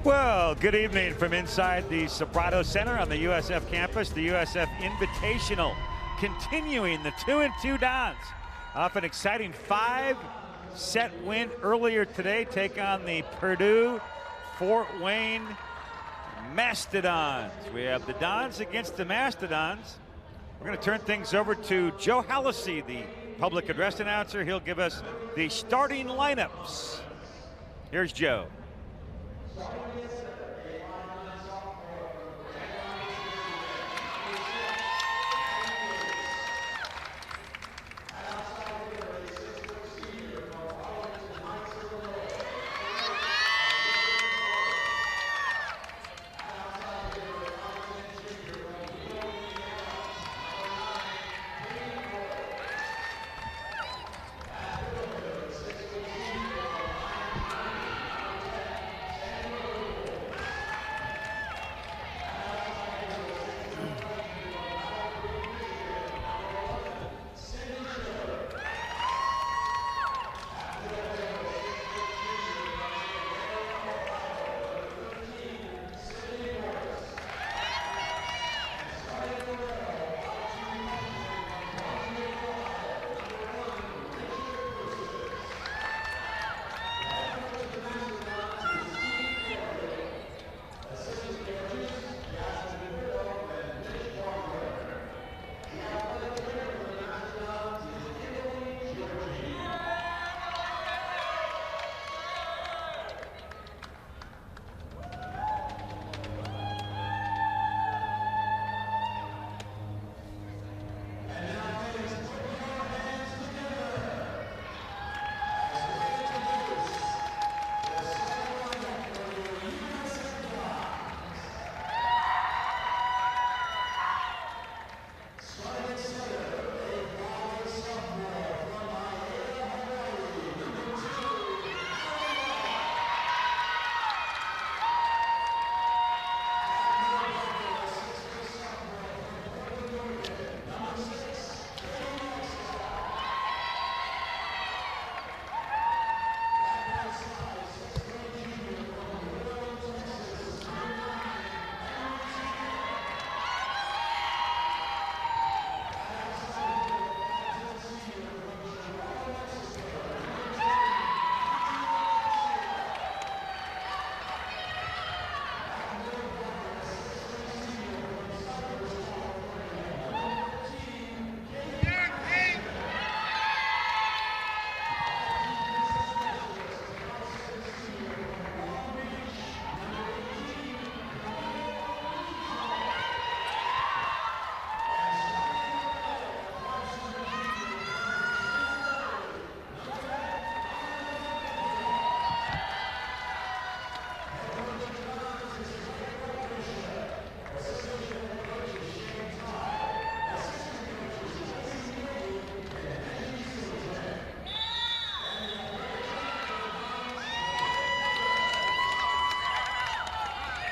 Well, good evening from inside the Sobrato Center on the USF campus. The USF Invitational continuing the 2-2 Dons off an exciting 5-set win earlier today. Take on the Purdue Fort Wayne Mastodons. We have the Dons against the Mastodons. We're going to turn things over to Joe Hallisey, the public address announcer. He'll give us the starting lineups. Here's Joe.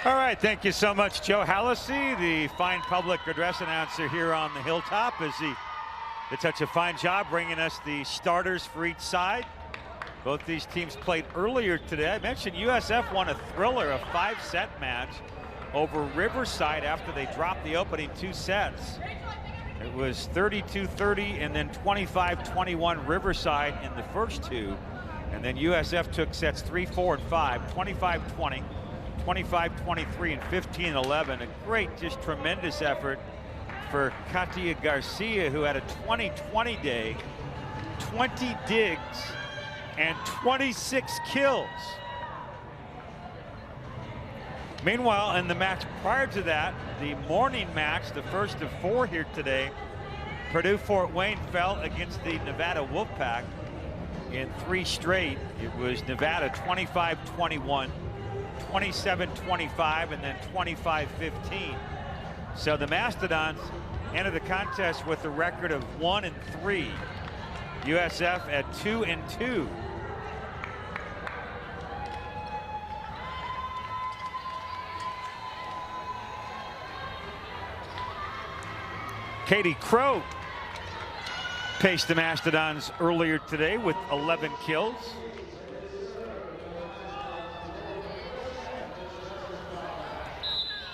All right, thank you so much, Joe Hallisey, the fine public address announcer here on the Hilltop, as he did such a fine job bringing us the starters for each side. Both these teams played earlier today. I mentioned USF won a thriller, a 5-set match over Riverside after they dropped the opening 2 sets. It was 32-30 and then 25-21 Riverside in the first 2. And then USF took sets 3, 4, and 5, 25-20. 25-23 and 15-11. A great, just tremendous effort for Katia Garcia, who had a 20-20 day, 20 digs and 26 kills. Meanwhile, in the match prior to that, the morning match, the first of 4 here today, Purdue Fort Wayne fell against the Nevada Wolfpack in 3 straight. It was Nevada 25-21. 27-25 and then 25-15. So the Mastodons enter the contest with a record of 1-3. USF at 2-2. Katie Crow paced the Mastodons earlier today with 11 kills.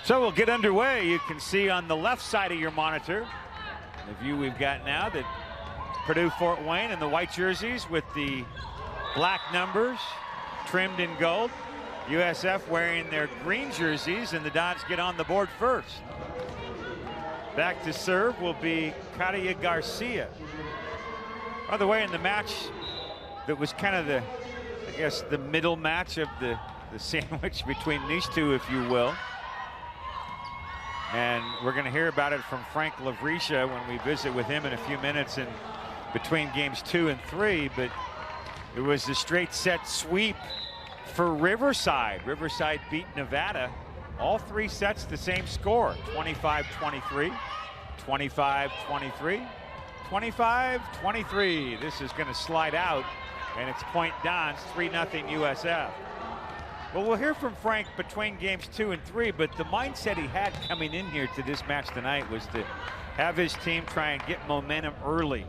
So we'll get underway. You can see on the left side of your monitor the view we've got now that Purdue Fort Wayne in the white jerseys with the black numbers trimmed in gold. USF wearing their green jerseys, and the Dons get on the board first. Back to serve will be Katia Garcia. By the way, in the match that was kind of the, I guess, the middle match of the sandwich between these two, if you will. And we're going to hear about it from Frank Lavrisha when we visit with him in a few minutes in between games 2 and 3. But it was a straight set sweep for Riverside. Riverside beat Nevada. All 3 sets the same score, 25-23, 25-23, 25-23. This is going to slide out, and it's point Dons, 3-0 USF. Well, we'll hear from Frank between games 2 and 3, but the mindset he had coming in here to this match tonight was to have his team try and get momentum early,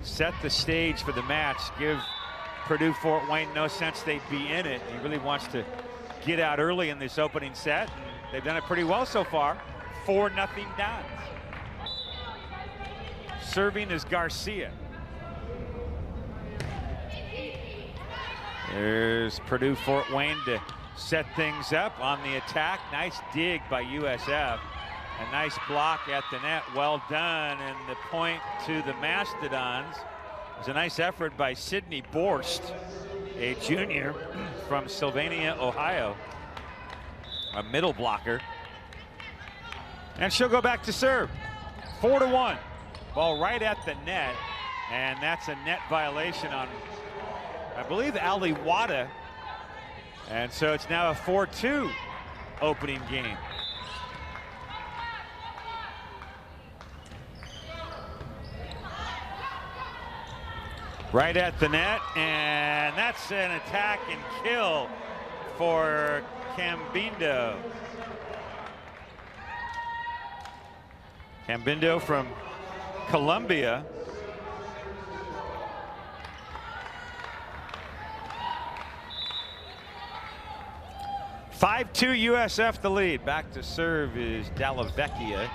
set the stage for the match, give Purdue Fort Wayne no sense they'd be in it. He really wants to get out early in this opening set. And they've done it pretty well so far. 4-0 Dons. Serving is Garcia. There's Purdue Fort Wayne to set things up on the attack. Nice dig by USF. A nice block at the net. Well done. And the point to the Mastodons. It was a nice effort by Sydney Borst, a junior from Sylvania, Ohio. A middle blocker. And she'll go back to serve. 4-1. Ball right at the net. And that's a net violation on, I believe, Ali Wada. And so it's now a 4-2 opening game. Right at the net, and that's an attack and kill for Cambindo. Cambindo from Columbia. (5-2) USF the lead. Back to serve is Dalla Vecchia.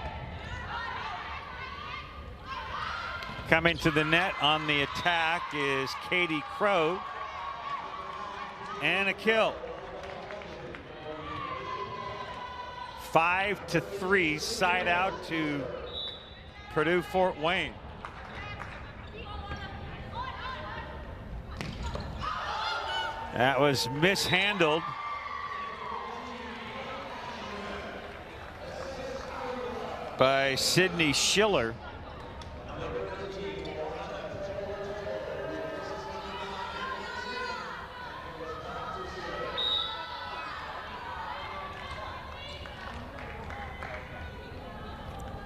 Coming to the net on the attack is Katie Crow. And a kill. 5-3, side out to Purdue Fort Wayne. That was mishandled. By Sydney Schiller.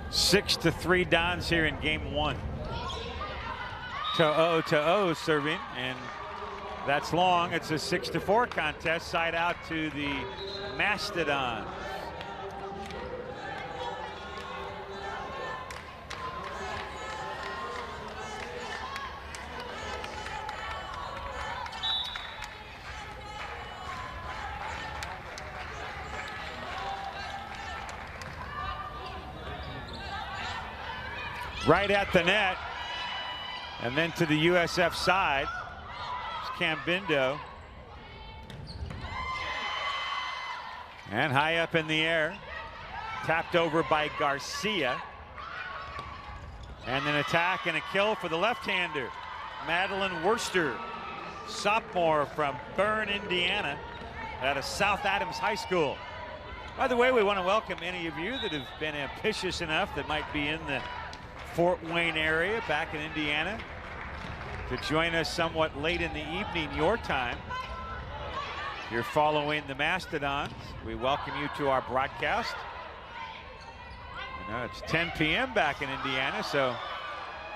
Six to 3 Dons here in game 1. To-0 serving, and that's long. It's a 6-4 contest. Side out to the Mastodons. Right at the net, and then to the USF side, it's Cambindo. And high up in the air, tapped over by Garcia. And an attack and a kill for the left-hander, Madeline Worcester, sophomore from Bern, Indiana, out of South Adams High School. By the way, we want to welcome any of you that have been ambitious enough that might be in the Fort Wayne area back in Indiana to join us somewhat late in the evening your time. If you're following the Mastodons, we welcome you to our broadcast. You know, it's 10 p.m. back in Indiana, so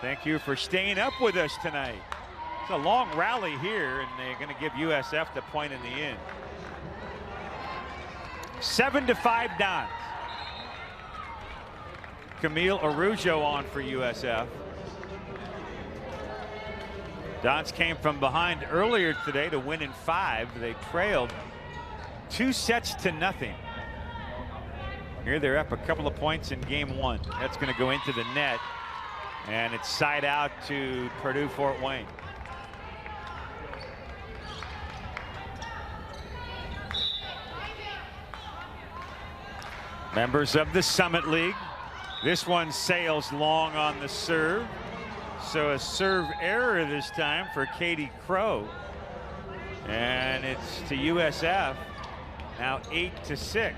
thank you for staying up with us tonight. It's a long rally here, and they're going to give USF the point in the end. 7-5 Dons. Camille Arujo on for USF. Dons came from behind earlier today to win in 5. They trailed 2-0. Here they're up a couple of points in game one. That's going to go into the net, and it's side out to Purdue Fort Wayne. Members of the Summit League. This one sails long on the serve. So a serve error this time for Katie Crow. And it's to USF. Now 8-6.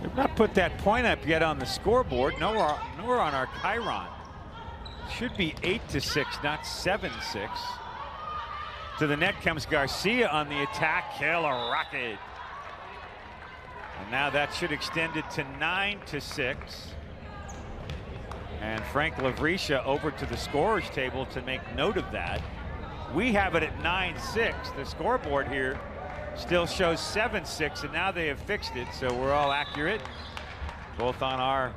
They've not put that point up yet on the scoreboard, nor on our Chiron. Should be 8-6, not 7-6. To the net comes Garcia on the attack. Kill a rocket. And now that should extend it to 9-6. And Frank Lavrisha over to the scorer's table to make note of that. We have it at 9-6. The scoreboard here still shows 7-6, and now they have fixed it, so we're all accurate, both on our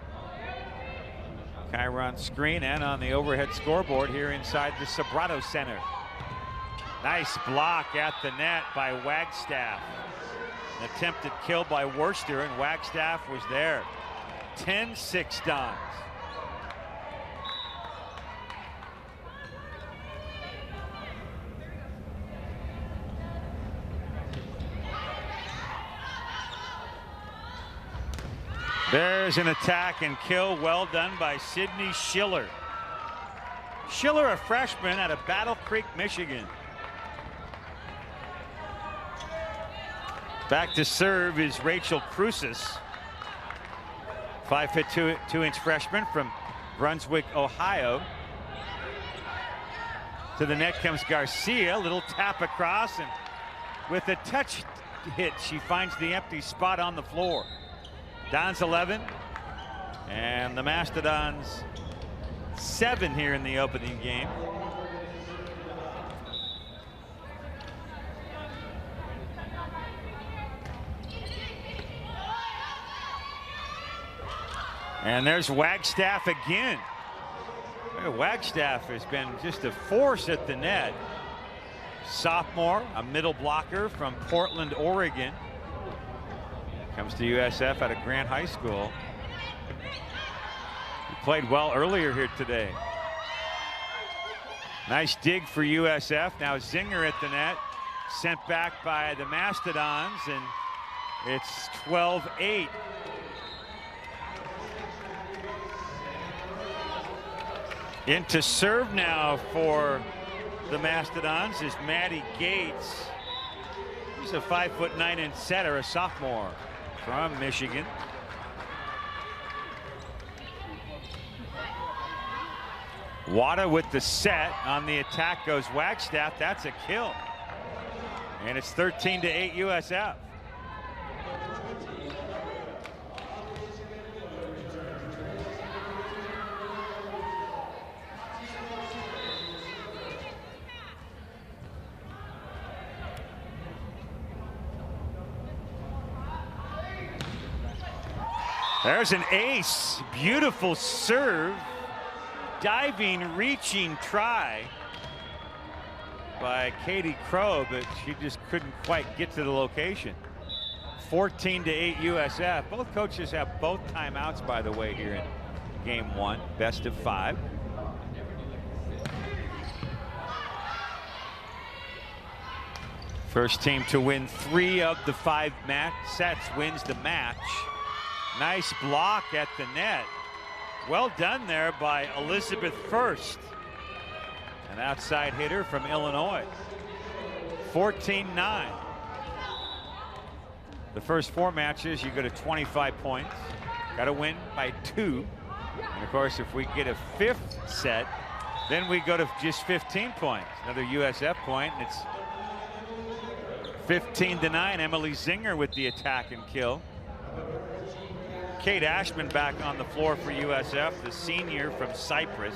Chiron screen and on the overhead scoreboard here inside the Sobrato Center. Nice block at the net by Wagstaff. An attempted kill by Worcester, and Wagstaff was there. 10-6 Dons. There's an attack and kill, well done by Sydney Schiller. Schiller, a freshman out of Battle Creek, Michigan. Back to serve is Rachel Cruces. 5'2" 2-inch freshman from Brunswick, Ohio. To the net comes Garcia, little tap across, and with a touch hit, she finds the empty spot on the floor. Dons 11, and the Mastodons 7 here in the opening game. And there's Wagstaff again. Wagstaff has been just a force at the net. Sophomore, a middle blocker from Portland, Oregon. Comes to USF out of Grant High School. He played well earlier here today. Nice dig for USF. Now Zinger at the net. Sent back by the Mastodons, and it's 12-8. Into serve now for the Mastodons is Maddie Gates. He's a 5'9" setter, a sophomore from Michigan. Wada with the set. On the attack goes Wagstaff. That's a kill. And it's 13-8 USF. There's an ace. Beautiful serve. Diving, reaching try by Katie Crow, but she just couldn't quite get to the location. 14-8 USF. Both coaches have both timeouts, by the way, here in game one. Best of 5. First team to win 3 of the 5 match sets wins the match. Nice block at the net. Well done there by Elizabeth First, an outside hitter from Illinois. 14-9. The first 4 matches, you go to 25 points. Got to win by 2. And of course, if we get a 5th set, then we go to just 15 points. Another USF point, and it's 15-9. Emily Zinger with the attack and kill. Kate Ashman back on the floor for USF, the senior from Cyprus.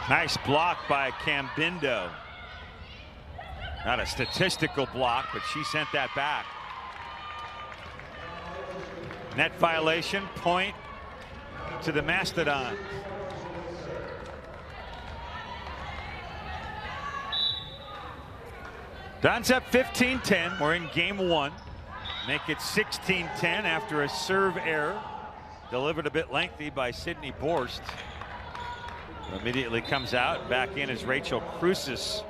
Nice block by Cambindo. Not a statistical block, but she sent that back. Net violation, point to the Mastodons. Dons up 15-10. We're in game one. Make it 16-10 after a serve error. Delivered a bit lengthy by Sydney Borst. Immediately comes out. Back in is Rachel Crucis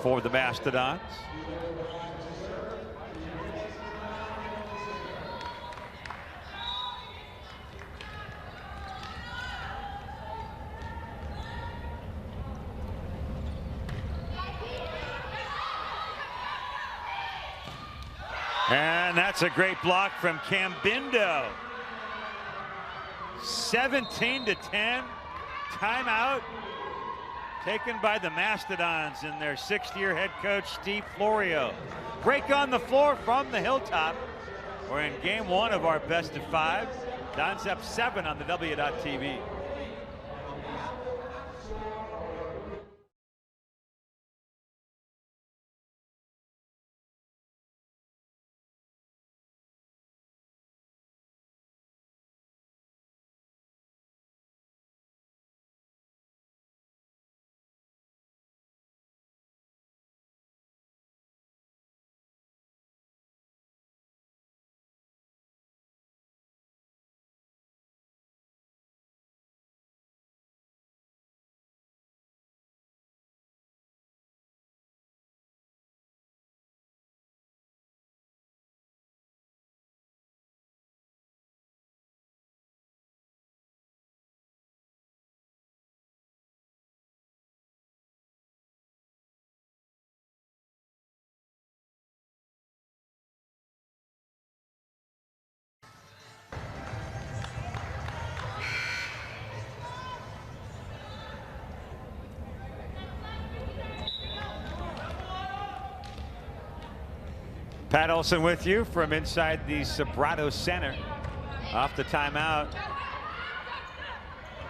for the Mastodons. And that's a great block from Cambindo. 17-10. Timeout taken by the Mastodons and their sixth-year head coach, Steve Florio. Break on the floor from the Hilltop. We're in game one of our best of five. Dons up 7 on the W.TV. Pat Olson with you from inside the Sobrato Center. Off the timeout.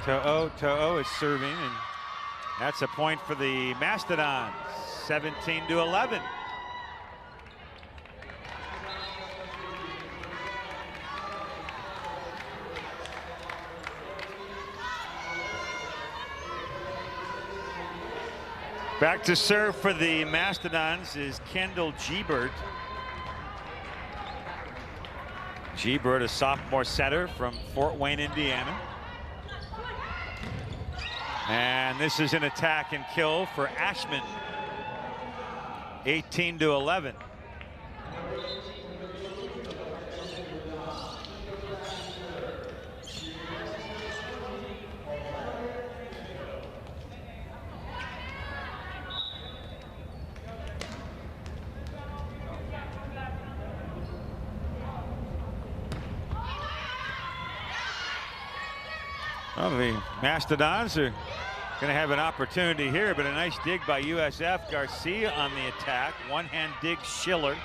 To'o is serving, and that's a point for the Mastodons. 17-11. Back to serve for the Mastodons is Kendall Gebert. Gebert, a sophomore setter from Fort Wayne, Indiana. And this is an attack and kill for Ashman. 18-11. Well, the Mastodons are going to have an opportunity here, but a nice dig by USF. Garcia on the attack. One-hand dig Schiller.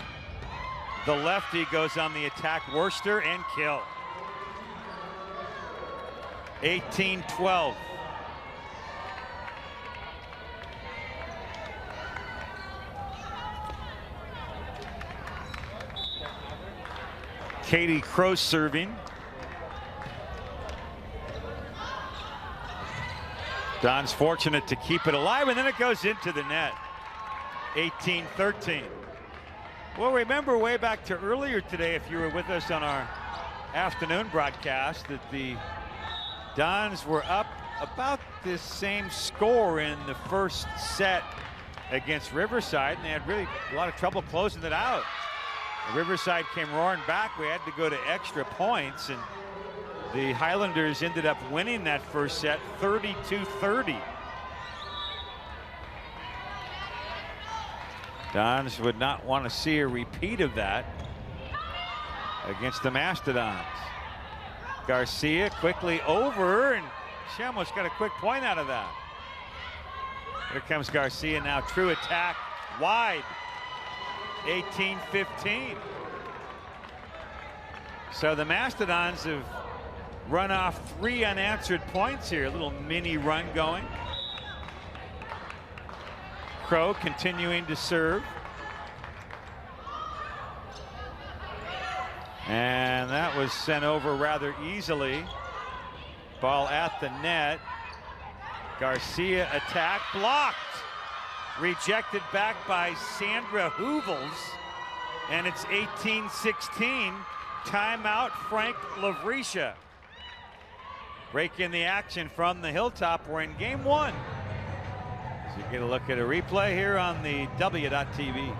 The lefty goes on the attack. Worcester and kill. 18-12. Katie Crow serving. Don's fortunate to keep it alive, and then it goes into the net. 18-13. Well, remember way back to earlier today, if you were with us on our afternoon broadcast, that the Dons were up about this same score in the first set against Riverside, and they had really a lot of trouble closing it out. Riverside came roaring back. We had to go to extra points, and the Highlanders ended up winning that first set 32-30. Dons would not want to see a repeat of that against the Mastodons. Garcia quickly over, and she almost got a quick point out of that. Here comes Garcia now, true attack, wide. 18-15. So the Mastodons have run off 3 unanswered points here. A little mini run going. Crow continuing to serve. And that was sent over rather easily. Ball at the net. Garcia attack, blocked. Rejected back by Sandra Hoovels. And it's 18-16. Timeout, Frank Lavrisha. Breaking the action from the Hilltop. We're in game one. So you get a look at a replay here on the W.TV.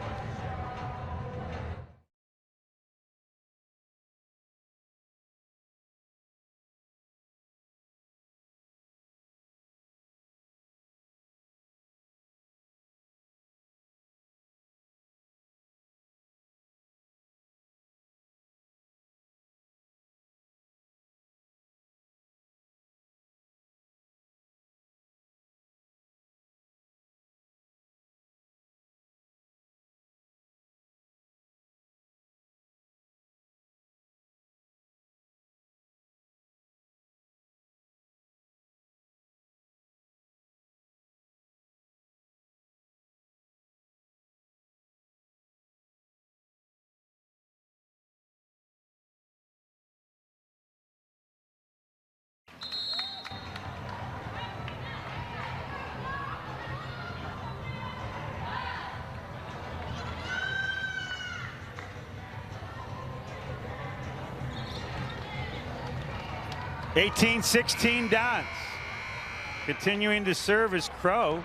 (18-16) Dons. Continuing to serve as Crow.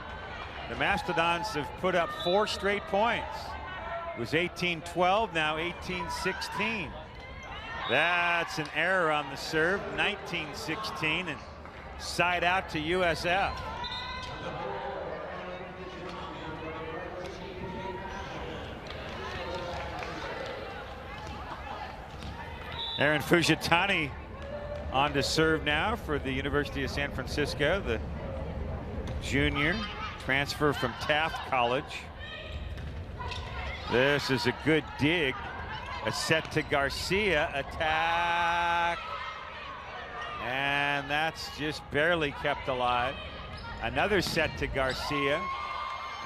The Mastodons have put up 4 straight points. It was 18-12, now 18-16. That's an error on the serve. 19-16 and side out to USF. Aaron Fujitani on to serve now for the University of San Francisco, the junior, transfer from Taft College. This is a good dig. A set to Garcia, attack. And that's just barely kept alive. Another set to Garcia.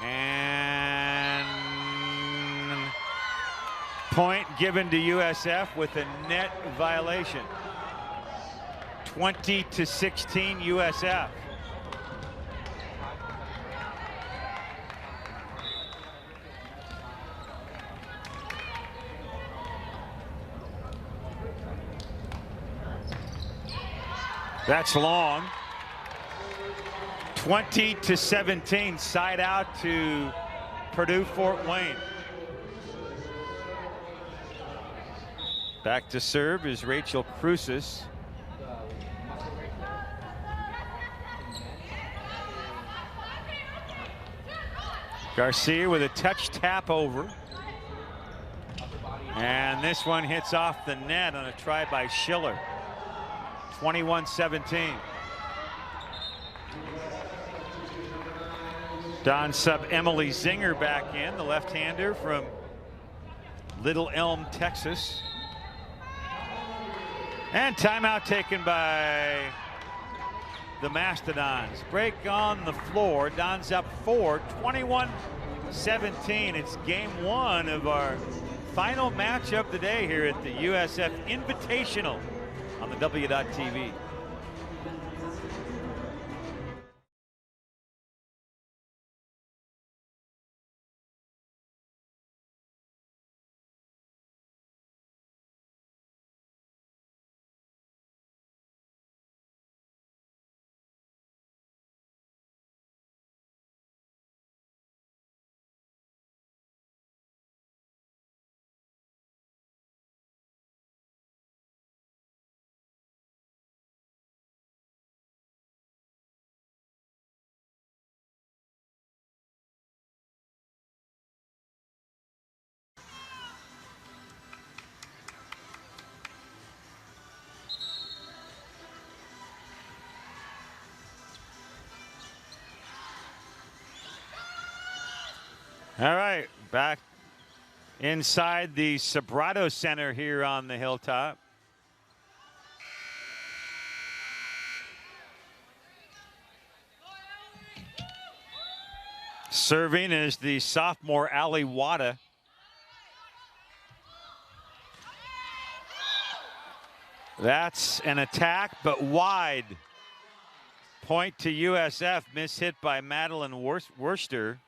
And point given to USF with a net violation. 20-16 USF. That's long. 20-17, side out to Purdue Fort Wayne. Back to serve is Rachel Cruces. Garcia with a touch tap over. And this one hits off the net on a try by Schiller. 21-17. Don sub Emily Zinger back in, the left-hander from Little Elm, Texas. And timeout taken by the Mastodons. Break on the floor. Dons up 4, 21-17. It's game one of our final match of the day here at the USF Invitational on the W.TV. All right, back inside the Sobrato Center here on the Hilltop. Serving is the sophomore Ali Wada. That's an attack, but wide. Point to USF, mishit by Madeline Worcester.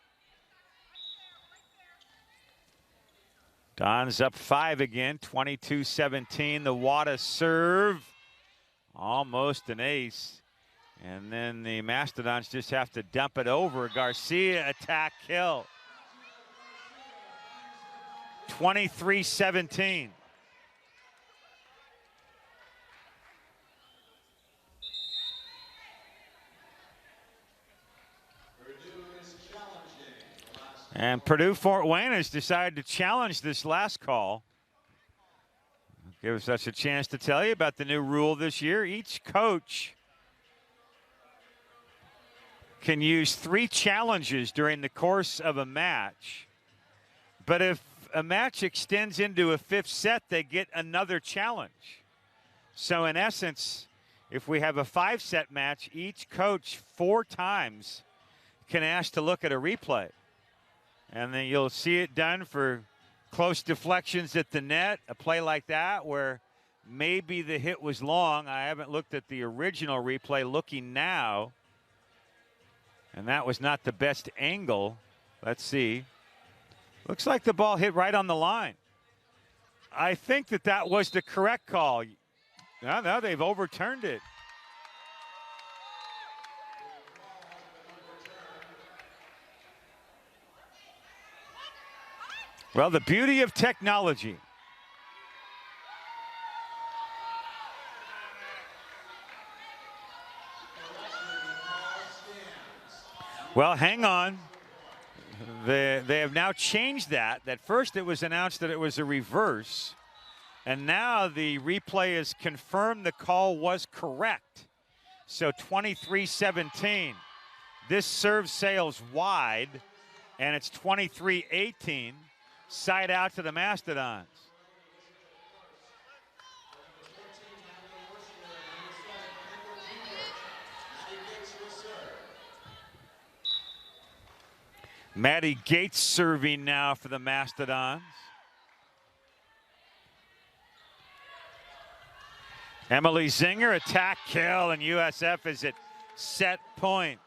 Dons up 5 again, 22-17. The Wada serve, almost an ace. And then the Mastodons just have to dump it over. Garcia attack kill. 23-17. And Purdue-Fort Wayne has decided to challenge this last call. Gives us a chance to tell you about the new rule this year. Each coach can use 3 challenges during the course of a match. But if a match extends into a 5th set, they get another challenge. So in essence, if we have a 5-set match, each coach 4 times can ask to look at a replay. And then you'll see it done for close deflections at the net, a play like that where maybe the hit was long. I haven't looked at the original replay, looking now. And that was not the best angle. Let's see. Looks like the ball hit right on the line. I think that was the correct call. No, they've overturned it. Well, the beauty of technology. Well, hang on. They have now changed that. At first it was announced that it was a reverse. And now the replay has confirmed the call was correct. So 23-17. This serve sails wide, and it's 23-18. Side out to the Mastodons. Maddie Gates serving now for the Mastodons. Emily Zinger, attack kill, and USF is at set point.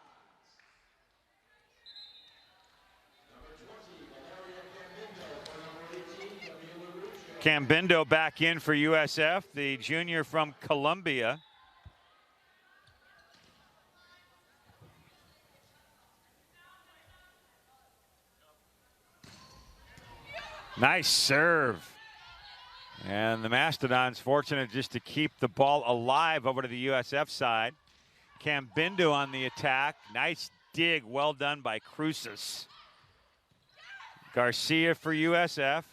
Cambindo back in for USF, the junior from Columbia. Nice serve. And the Mastodons fortunate just to keep the ball alive over to the USF side. Cambindo on the attack. Nice dig, well done by Cruces. Garcia for USF.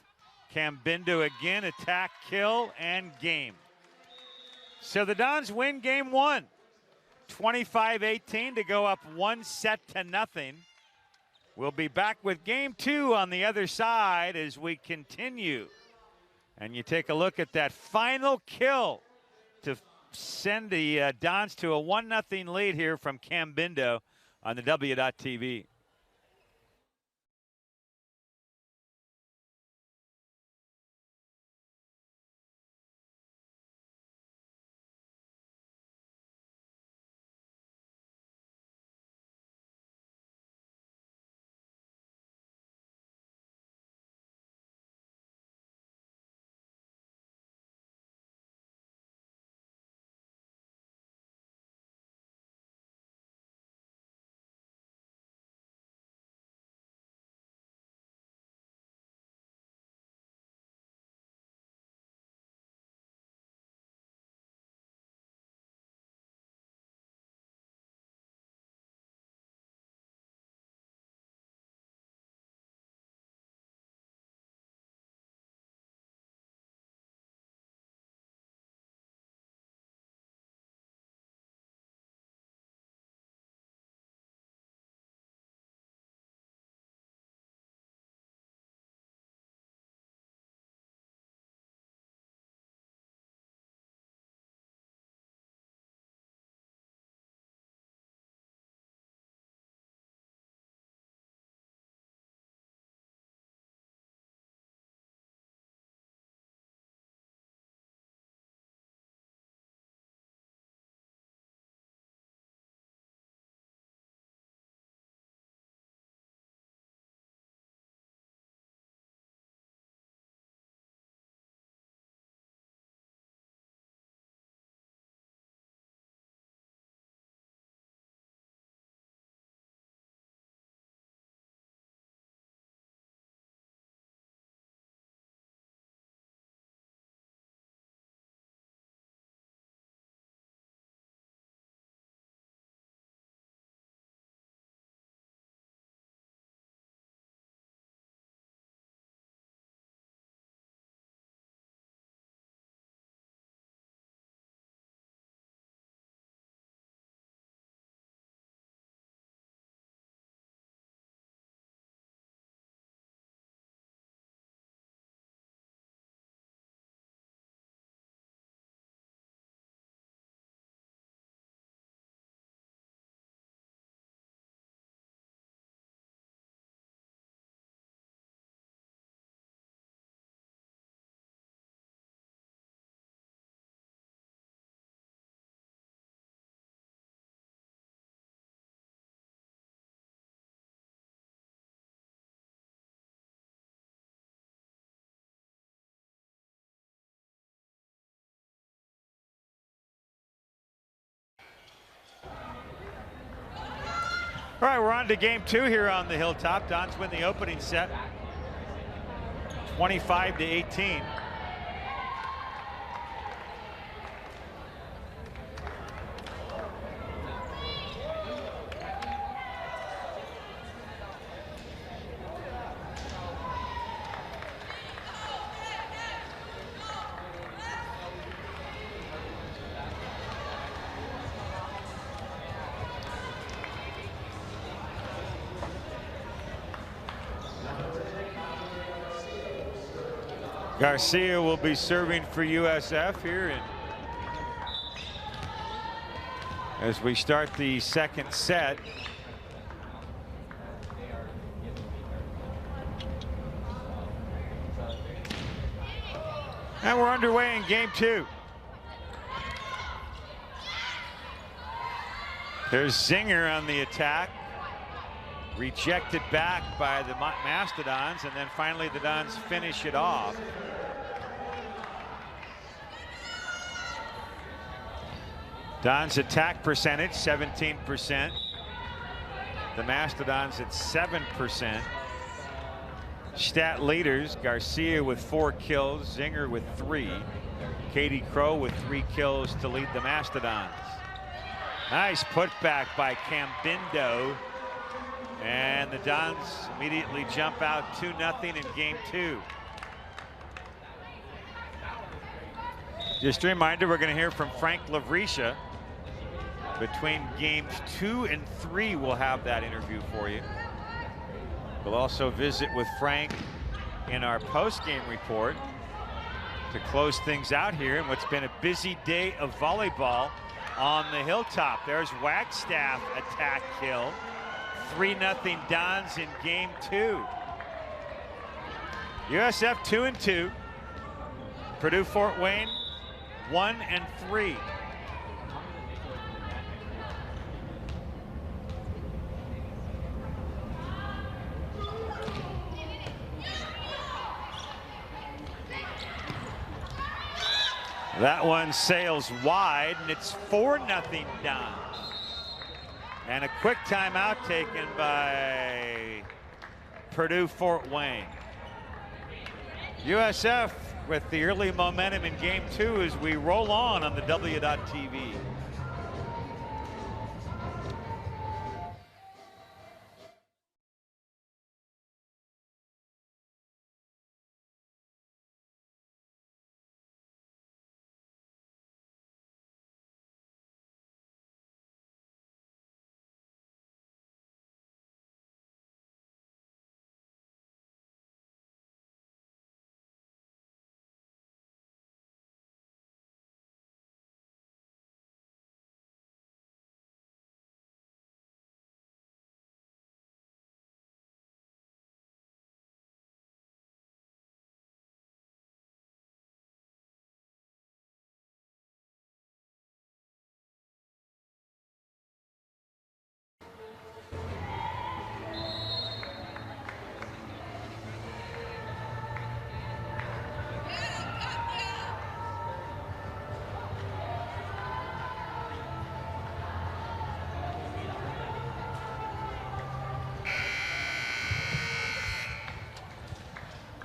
Cambindo again, attack, kill, and game. So the Dons win game 1. 25-18 to go up 1-0. We'll be back with game 2 on the other side as we continue. And you take a look at that final kill to send the Dons to a 1-0 lead here from Cambindo on the W.TV. All right, we're on to game 2 here on the Hilltop. Dons win the opening set, 25-18. Garcia will be serving for USF here as we start the second set. And we're underway in game 2. There's Zinger on the attack. Rejected back by the Mastodons, and then finally the Dons finish it off. Dons attack percentage 17%. The Mastodons at 7%. Stat leaders: Garcia with 4 kills, Zinger with 3, Katie Crow with 3 kills to lead the Mastodons. Nice putback by Cambindo. And the Dons immediately jump out 2-0 in game 2. Just a reminder, we're going to hear from Frank Lavrisha. Between games 2 and 3, we'll have that interview for you. We'll also visit with Frank in our post-game report to close things out here in what's been a busy day of volleyball on the Hilltop. There's Wagstaff attack kill. 3-0 Dons in game 2. USF 2-2. Purdue Fort Wayne 1-3. That one sails wide, and it's 4-0 Dons. And a quick timeout taken by Purdue Fort Wayne. USF with the early momentum in game 2 as we roll on the W.TV.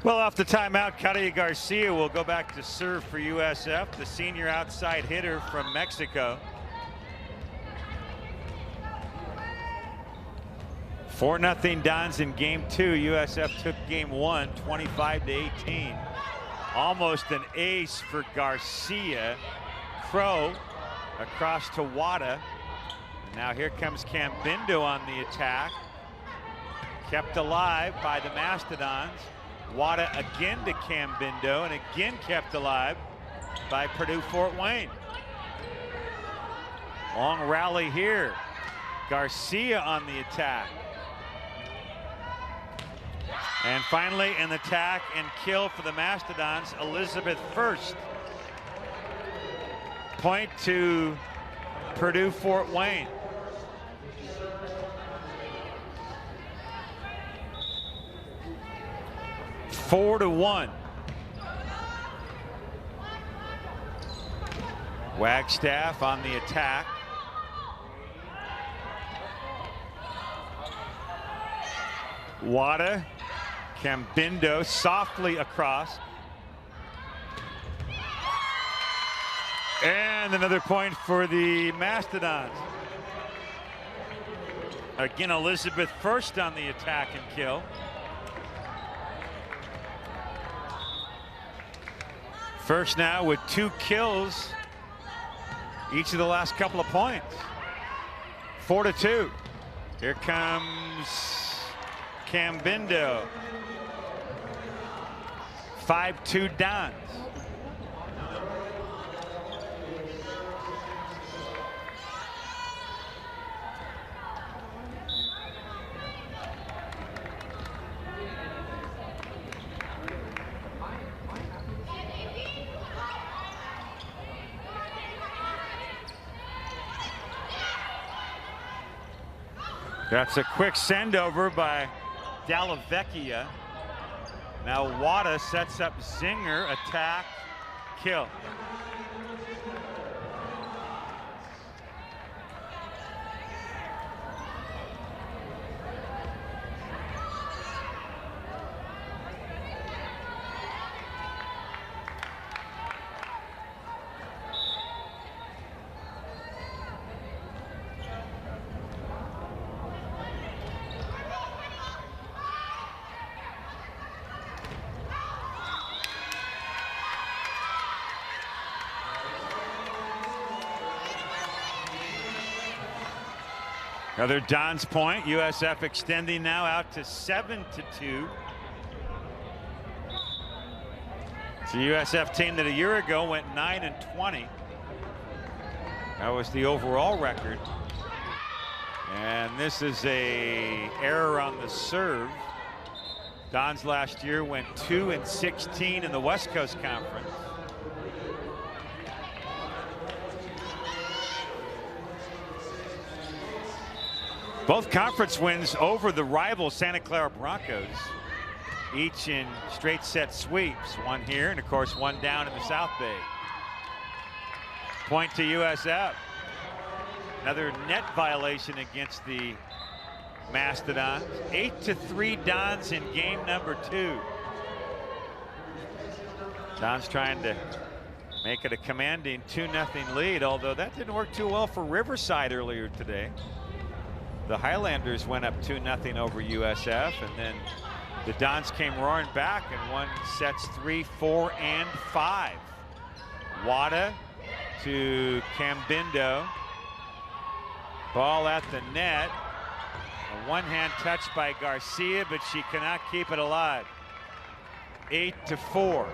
Well, off the timeout, Katia Garcia will go back to serve for USF, the senior outside hitter from Mexico. 4-0 Dons in game 2. USF took game 1, 25-18. Almost an ace for Garcia. Crow across to Wada. And now here comes Cambindo on the attack. Kept alive by the Mastodons. Wada again to Cambindo, and again kept alive by Purdue Fort Wayne. Long rally here. Garcia on the attack. And finally an attack and kill for the Mastodons, Elizabeth first. Point to Purdue Fort Wayne. 4-1. Wagstaff on the attack. Wada, Cambindo softly across. And another point for the Mastodons. Again, Elizabeth first on the attack and kill. First now with 2 kills each of the last couple of points. 4-2. Here comes Cambindo. 5-2 Dons. That's a quick send over by Dallavecchia. Now Wada sets up Zinger, attack, kill. Another Don's point. USF extending now out to 7-2. It's a USF team that a year ago went 9-20. That was the overall record. And this is a error on the serve. Dons last year went 2-16 in the West Coast Conference. Both conference wins over the rival Santa Clara Broncos, each in straight set sweeps. One here, and of course one down in the South Bay. Point to USF. Another net violation against the Mastodons. 8-3 Dons in game number 2. Dons trying to make it a commanding 2-0 lead, although that didn't work too well for Riverside earlier today. The Highlanders went up 2-0 over USF, and then the Dons came roaring back and won sets 3, 4, and 5. Wada to Cambindo. Ball at the net. A one-hand touch by Garcia, but she cannot keep it alive. 8-4.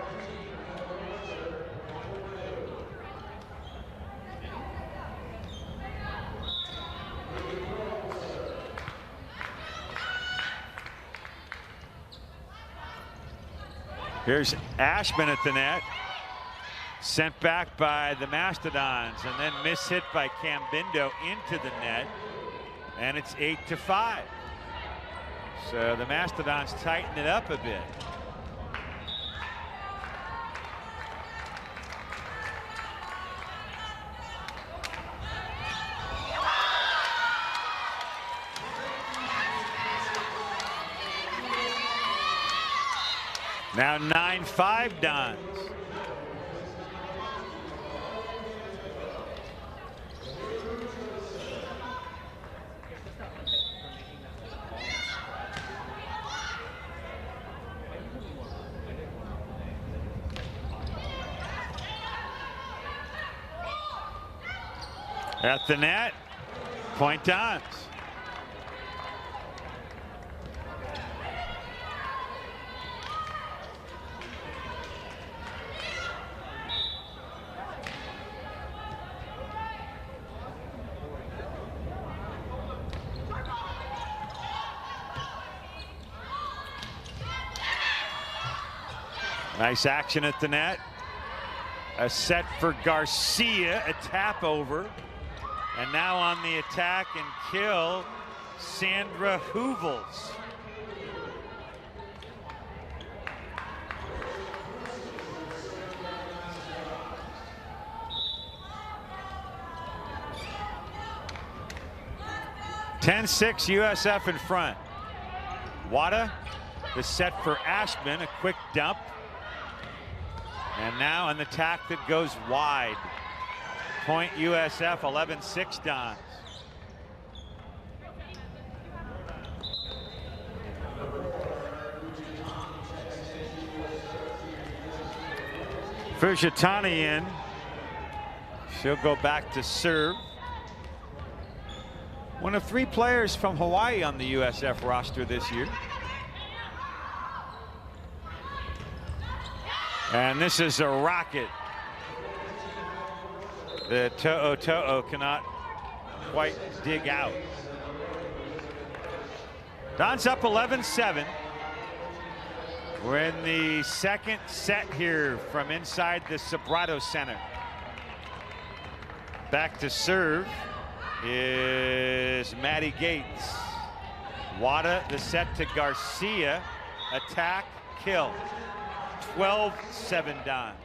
Here's Ashman at the net. Sent back by the Mastodons, and then mishit by Cambindo into the net. And it's 8-5. So the Mastodons tighten it up a bit. Now 9-5 Dons. At the net, point Dons. Nice action at the net. A set for Garcia, a tap over. And now on the attack and kill, Sandra Hoovels. (10-6) USF in front. Wada, the set for Ashman, a quick dump. And now an attack that goes wide. Point USF, 11-6 Dons. Fujitani in. She'll go back to serve. One of 3 players from Hawaii on the USF roster this year. And this is a rocket. The To'o cannot quite dig out. Don's up 11-7. We're in the second set here from inside the Sobrato Center. Back to serve is Maddie Gates. Wada, the set to Garcia. Attack, kill. 12-7 Dons.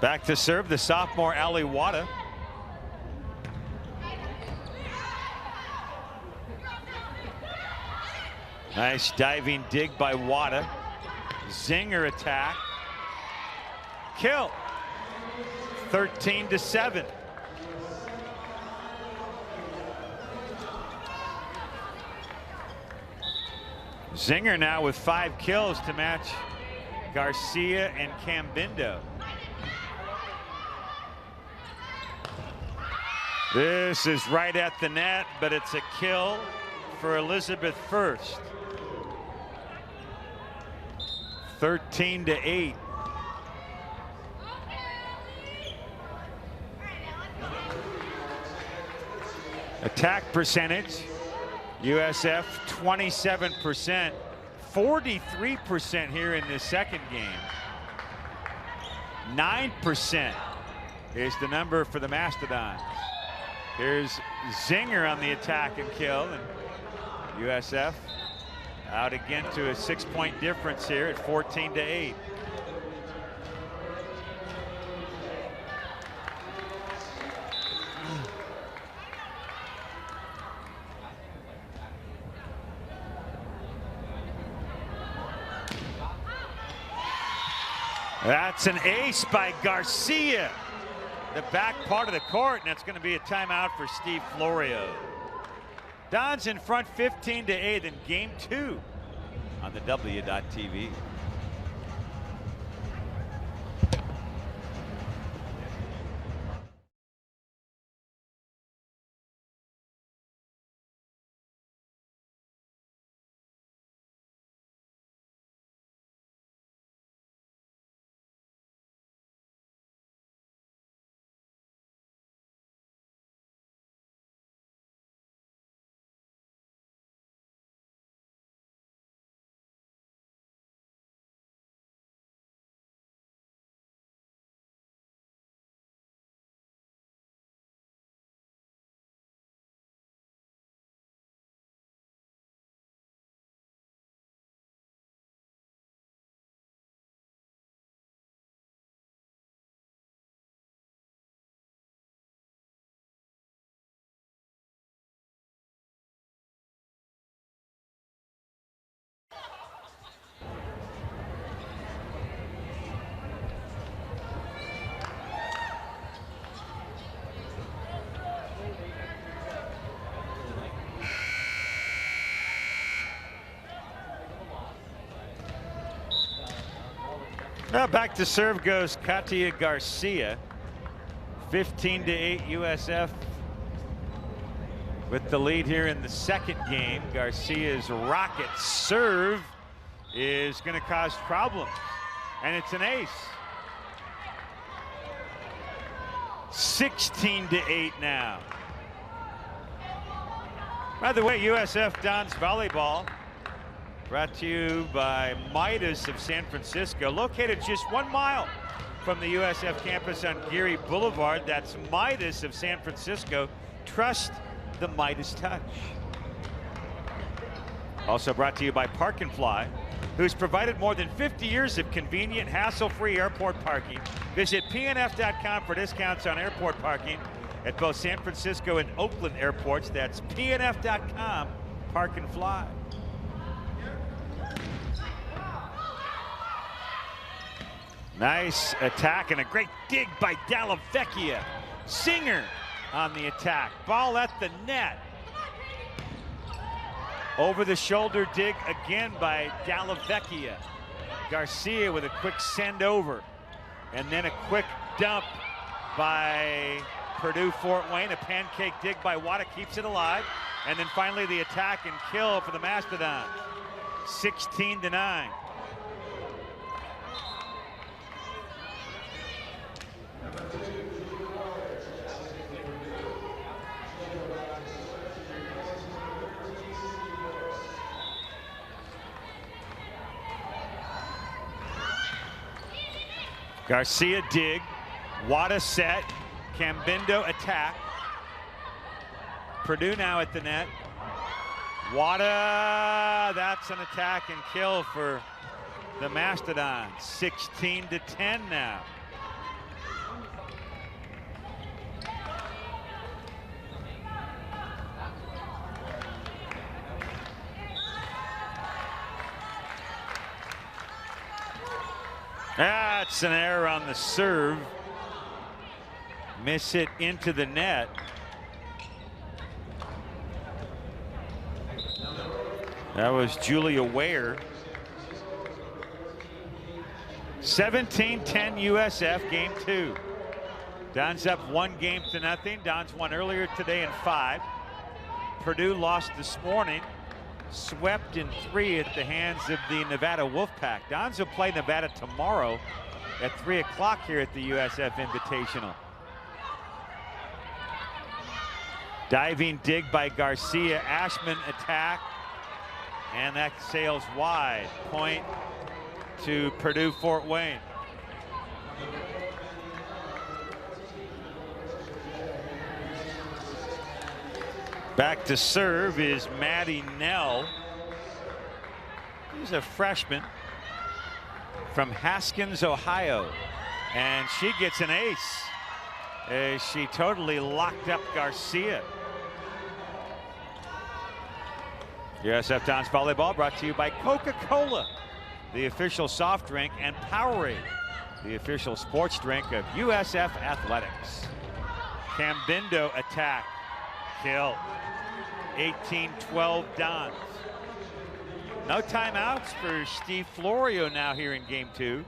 Back to serve the sophomore Ali Wada. Nice diving dig by Wada. Zinger attack. Kill. 13-7. Zinger now with 5 kills to match Garcia and Cambindo. This is right at the net, but it's a kill for Elizabeth First. 13-8. Attack percentage, USF 27%, 43% here in this second game. 9% is the number for the Mastodons. Here's Zinger on the attack and kill, and USF out again to a 6-point difference here at 14-8. That's an ace by Garcia. The back part of the court, and it's going to be a timeout for Steve Florio. Dons in front 15-8 in game 2 on the W.TV. Now back to serve goes Katia Garcia. 15-8 USF with the lead here in the second game. Garcia's rocket serve is going to cause problems, and it's an ace. 16-8 now. By the way, USF Dons volleyball brought to you by Midas of San Francisco, located just 1 mile from the USF campus on Geary Boulevard. That's Midas of San Francisco. Trust the Midas touch. Also brought to you by Park and Fly. who's provided more than 50 years of convenient, hassle-free airport parking. Visit pnf.com for discounts on airport parking at both San Francisco and Oakland airports. That's pnf.com, park and fly. Nice attack and a great dig by Dalla Vecchia. Singer on the attack. Ball at the net. Over the shoulder dig again by Dalla Vecchia. Garcia with a quick send over. And then a quick dump by Purdue Fort Wayne. A pancake dig by Wada keeps it alive. And then finally the attack and kill for the Mastodons. 16-9. Garcia dig, Wada set, Cambindo attack. Purdue now at the net. Wada, that's an attack and kill for the Mastodons. 16-10 now. That's an error on the serve. Miss it into the net. That was Julia Ware. 17-10 USF, game 2. Dons up 1-0. Dons won earlier today in 5. Purdue lost this morning. Swept in 3 at the hands of the Nevada Wolfpack. Dons will play Nevada tomorrow at 3 o'clock here at the USF Invitational. Diving dig by Garcia. Ashman attack. And that sails wide. Point to Purdue Fort Wayne. Back to serve is Maddie Nell. She's a freshman from Haskins, Ohio. And she gets an ace as she totally locked up Garcia. USF Dons Volleyball brought to you by Coca-Cola, the official soft drink, and Powerade, the official sports drink of USF Athletics. Cambindo attack, kill. 18-12 Dons. No timeouts for Steve Florio now here in game 2.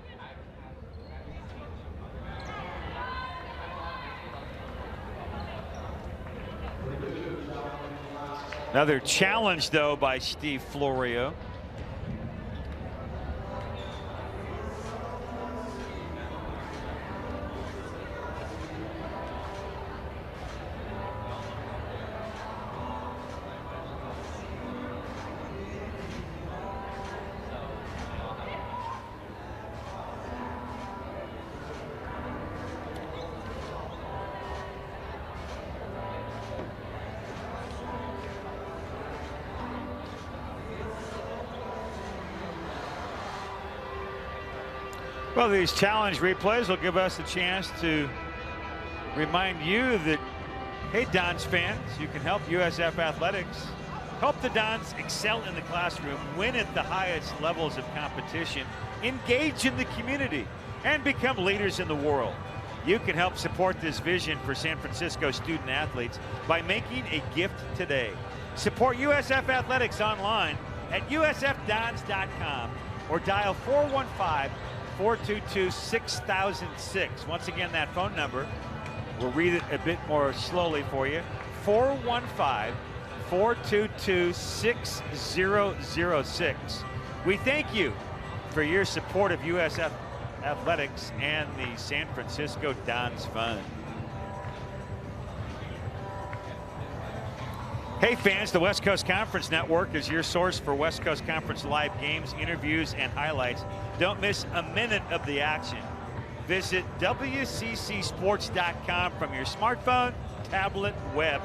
Another challenge though by Steve Florio. Well, these challenge replays will give us a chance to remind you that, hey, Dons fans, you can help USF Athletics. Help the Dons excel in the classroom, win at the highest levels of competition, engage in the community, and become leaders in the world. You can help support this vision for San Francisco student athletes by making a gift today. Support USF Athletics online at usfdons.com or dial 415-422-6006. Once again, that phone number, we'll read it a bit more slowly for you. 415-422-6006. We thank you for your support of USF Athletics and the San Francisco Dons Fund. Hey fans, the West Coast Conference Network is your source for West Coast Conference live games, interviews, and highlights. Don't miss a minute of the action. Visit WCCSports.com from your smartphone, tablet, web,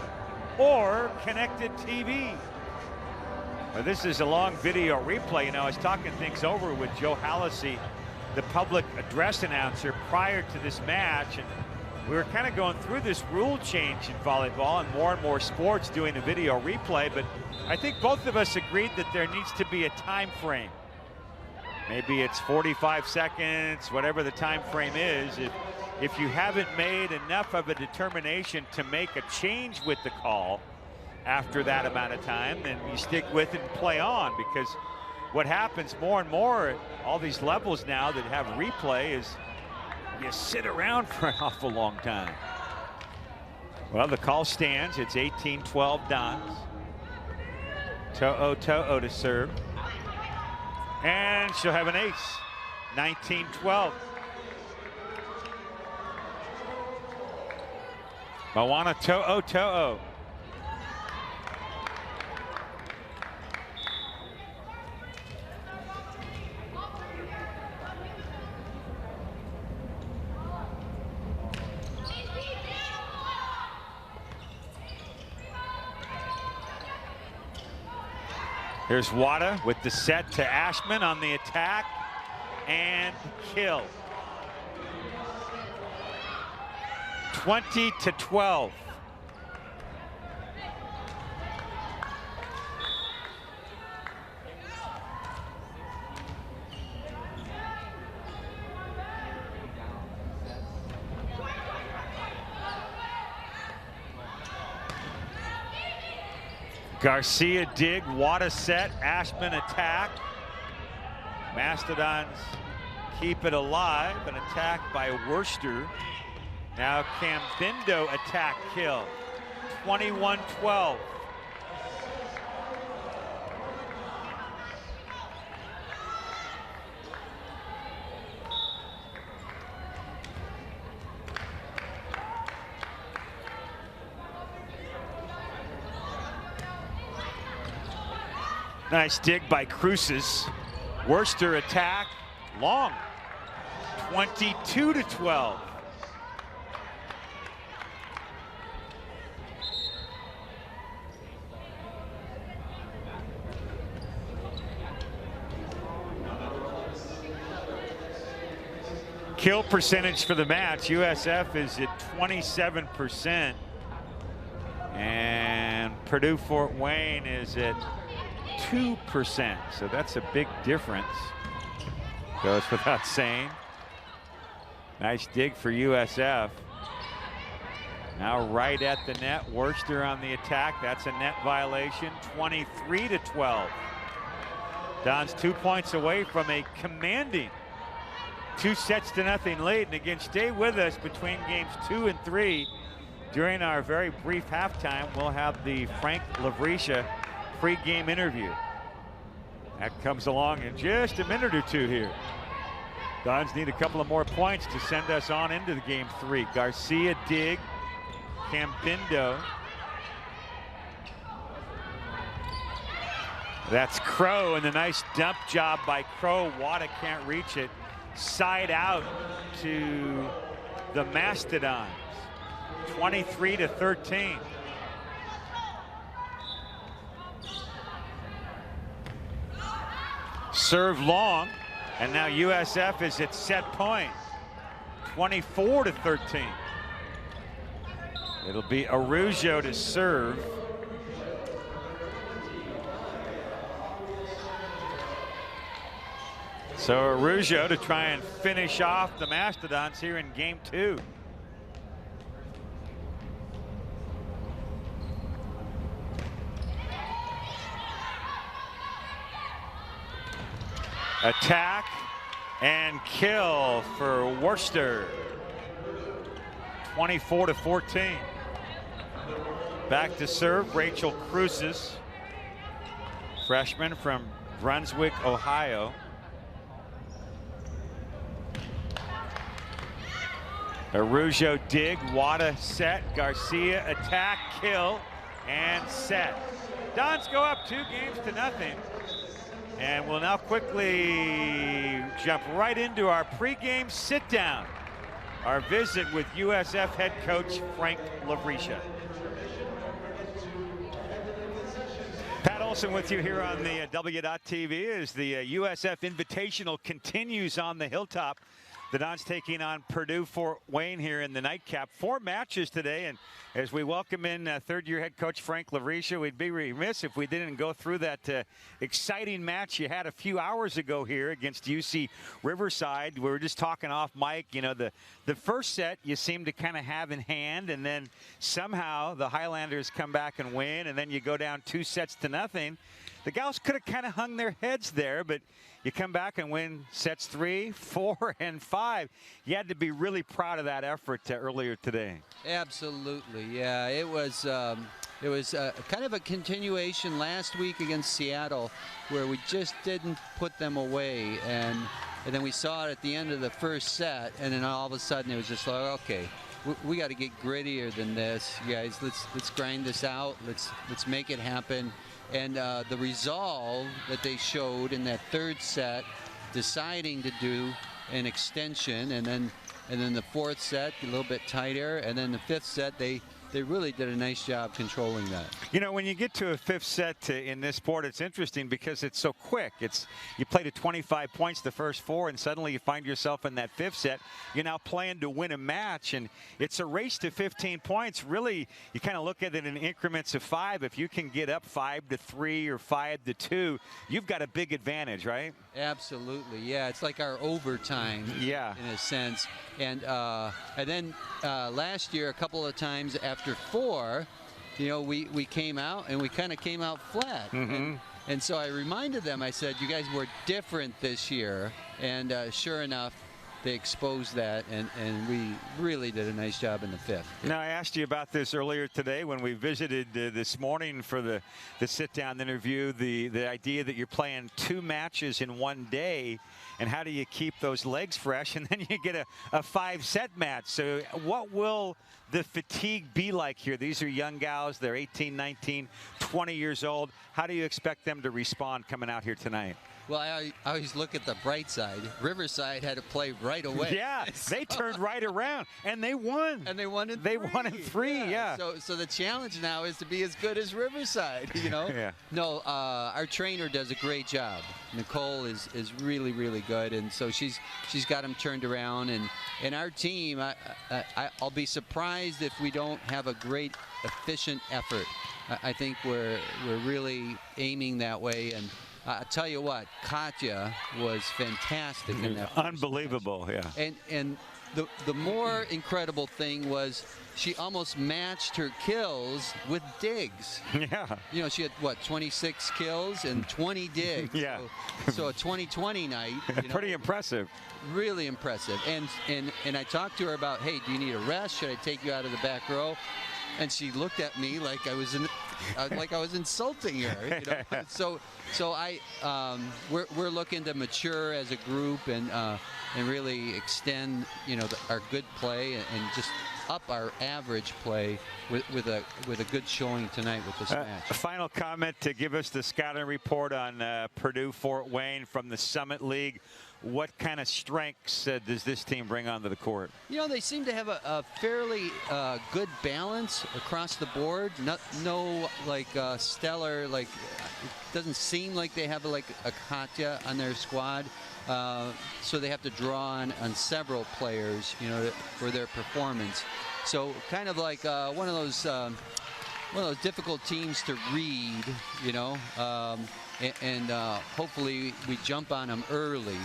or connected TV. Well, this is a long video replay. You know, I was talking things over with Joe Hallisey, the public address announcer, prior to this match, and we were kind of going through this rule change in volleyball and more sports doing a video replay, but I think both of us agreed that there needs to be a time frame. Maybe it's 45 seconds, whatever the time frame is. If you haven't made enough of a determination to make a change with the call after that amount of time, then you stick with it and play on, because what happens more and more at all these levels now that have replay is you sit around for an awful long time. Well, the call stands. It's 18-12 Dons. To'o to serve. And she'll have an ace. 19-12. Moana To'o. Here's Wada with the set to Ashman on the attack and kill. 20-12. Garcia dig, Wada set, Ashman attack. Mastodons keep it alive, an attack by Worcester. Now Cambindo attack kill, 21-12. Nice dig by Cruces. Worcester attack, long, 22-12. Kill percentage for the match, USF is at 27%. And Purdue Fort Wayne is at 2%, so that's a big difference. Goes without saying. Nice dig for USF. Now right at the net, Worcester on the attack. That's a net violation, 23-12. Don's 2 points away from a commanding 2-0 lead. And again, stay with us between games 2 and 3. During our very brief halftime, we'll have the Frank Lavrisha pre-game interview. That comes along in just a minute or two here. Dons need a couple of more points to send us on into the game 3. Garcia dig, Cambindo. That's Crow, and the nice dump job by Crow. Wada can't reach it. Side out to the Mastodons, 23-13. Serve long, and now USF is at set point, 24-13. It'll be Araujo to serve. So Araujo to try and finish off the Mastodons here in game 2. Attack and kill for Worcester, 24-14. Back to serve, Rachel Cruces, freshman from Brunswick, Ohio. Araujo dig, Wada set, Garcia attack, kill, and set. Dons go up 2-0. And we'll now quickly jump right into our pregame sit-down. Our visit with USF head coach Frank Lavrisha. Paddle Olson with you here on the W.TV as the USF Invitational continues on the Hilltop. The Dons taking on Purdue Fort Wayne here in the nightcap. 4 matches today, and as we welcome in third-year head coach Frank Lavricia, we'd be remiss if we didn't go through that exciting match you had a few hours ago here against UC Riverside. We were just talking off mic. You know, the first set you seem to kind of have in hand, and then somehow the Highlanders come back and win, and then you go down 2-0. The gals could have kind of hung their heads there, but you come back and win sets 3, 4, and 5. You had to be really proud of that effort earlier today. Absolutely, yeah. It was kind of a continuation last week against Seattle, where we just didn't put them away, and then we saw it at the end of the first set, and then all of a sudden it was just like, okay, we got to get grittier than this, you guys. Let's grind this out. Let's make it happen. And the resolve that they showed in that third set, deciding to do an extension, and then the fourth set a little bit tighter, and then the fifth set they really did a nice job controlling that. You know, when you get to a fifth set in this sport, it's interesting because it's so quick. You played at 25 points the first 4, and suddenly you find yourself in that fifth set. You're now playing to win a match, and it's a race to 15 points. Really, you kind of look at it in increments of 5. If you can get up 5-3 or 5-2, you've got a big advantage, right? Absolutely, yeah. It's like our overtime, yeah, in a sense. And then last year, a couple of times after 4, you know, we came out and we kind of came out flat. And so I reminded them, I said, you guys were different this year. And sure enough, they exposed that, and we really did a nice job in the fifth. Now, I asked you about this earlier today when we visited this morning for the sit-down interview, the idea that you're playing 2 matches in one day, and how do you keep those legs fresh, and then you get a 5-set match. So what will the fatigue be like here? These are young gals. They're 18, 19, 20 years old. How do you expect them to respond coming out here tonight? Well, I always look at the bright side. Riverside had to play right away. Yeah, they turned right around, and they won. And they won in 3. They won in 3, yeah. So the challenge now is to be as good as Riverside, you know? Yeah. No, our trainer does a great job. Nicole is really, really good, and so she's got them turned around. And our team, I'll be surprised if we don't have a great, efficient effort. I think we're really aiming that way, and I tell you what, Katya was fantastic in that. Unbelievable, yeah. And the more incredible thing was she almost matched her kills with digs. Yeah. You know, she had, what, 26 kills and 20 digs. Yeah. So a 20-20 night. You know, pretty impressive. Really impressive. And I talked to her about, hey, do you need a rest? Should I take you out of the back row? And she looked at me like I was insulting her. You know? So we're looking to mature as a group and really extend, you know, our good play and just up our average play with a good showing tonight with this match. A final comment to give us the scouting report on Purdue Fort Wayne from the Summit League. What kind of strengths does this team bring onto the court? You know, they seem to have a fairly good balance across the board. No like stellar, like, it doesn't seem like they have like a Katya on their squad. So they have to draw on several players, you know, for their performance. So kind of like one of those difficult teams to read, you know. And hopefully we jump on them early.